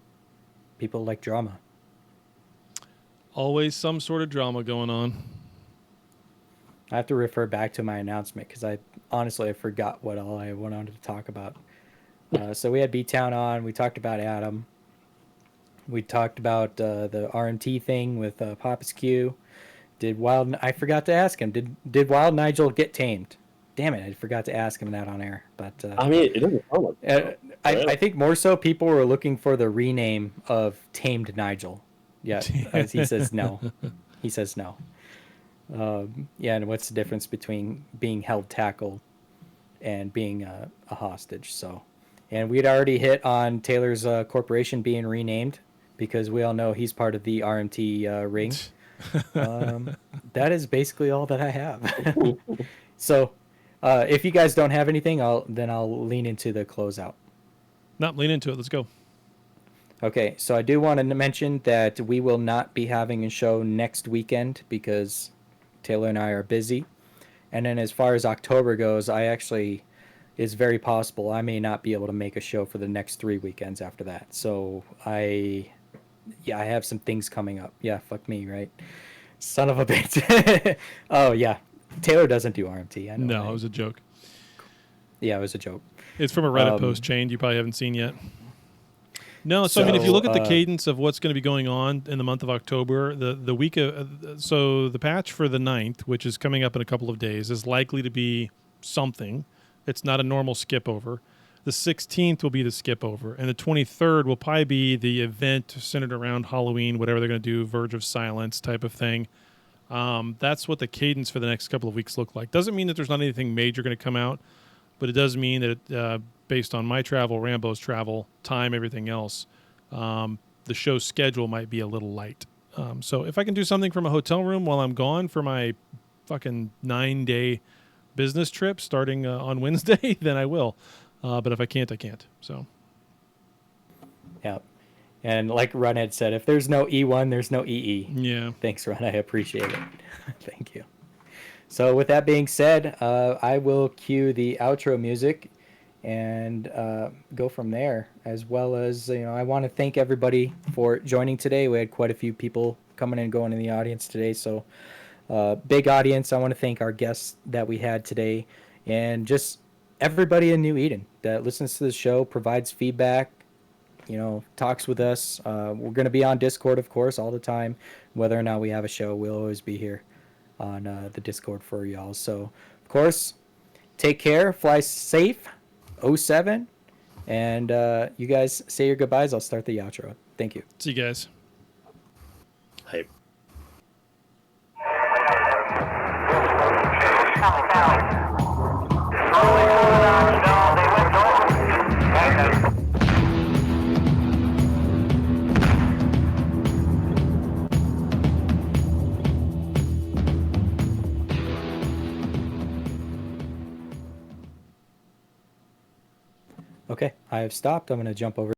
people like drama. Always some sort of drama going on. I have to refer back to my announcement because I forgot what all I wanted to talk about. So we had Btown on. We talked about Adam. We talked about the RMT thing with Papa's Q. I forgot to ask him. Did Wild Nigel get tamed? Damn it! I forgot to ask him that on air. But I mean, it doesn't sound like I think more so people were looking for the rename of Tamed Nigel. Yeah, he says no. He says no. Yeah, and what's the difference between being held tackle and being a hostage? So, and we'd already hit on Taylor's corporation being renamed because we all know he's part of the RMT ring. That is basically all that I have. So, if you guys don't have anything, I'll lean into the closeout. No, lean into it. Let's go. Okay, so I do want to mention that we will not be having a show next weekend because Taylor and I are busy. And then as far as October goes, it's very possible I may not be able to make a show for the next 3 weekends after that. So I have some things coming up. Yeah, fuck me, right? Son of a bitch. Oh, yeah. Taylor doesn't do RMT. I know. No, right? it was a joke. Yeah, it was a joke. It's from a Reddit post chain you probably haven't seen yet. No, so I mean, if you look at the cadence of what's going to be going on in the month of October, the week of, so the patch for the 9th, which is coming up in a couple of days, is likely to be something. It's not a normal skip over. The 16th will be the skip over, and the 23rd will probably be the event centered around Halloween, whatever they're going to do, Verge of Silence type of thing. That's what the cadence for the next couple of weeks look like. Doesn't mean that there's not anything major going to come out, but it does mean that based on my travel, Rambo's travel, time, everything else, the show schedule might be a little light. So if I can do something from a hotel room while I'm gone for my fucking 9-day business trip starting on Wednesday, then I will. But if I can't, I can't. So. Yeah. And like Run had said, if there's no E1, there's no EE. Yeah. Thanks, Run. I appreciate it. Thank you. So with that being said, I will cue the outro music and go from there, as well as, I want to thank everybody for joining today. We had quite a few people coming and going in the audience today, so big audience. I want to thank our guests that we had today, and just everybody in New Eden that listens to the show, provides feedback, talks with us. We're going to be on Discord, of course, all the time. Whether or not we have a show, we'll always be here on the Discord for y'all. So, of course, take care, fly safe, 07, and you guys say your goodbyes. I'll start the outro. Thank you. See you guys. Hype. Okay, I have stopped. I'm going to jump over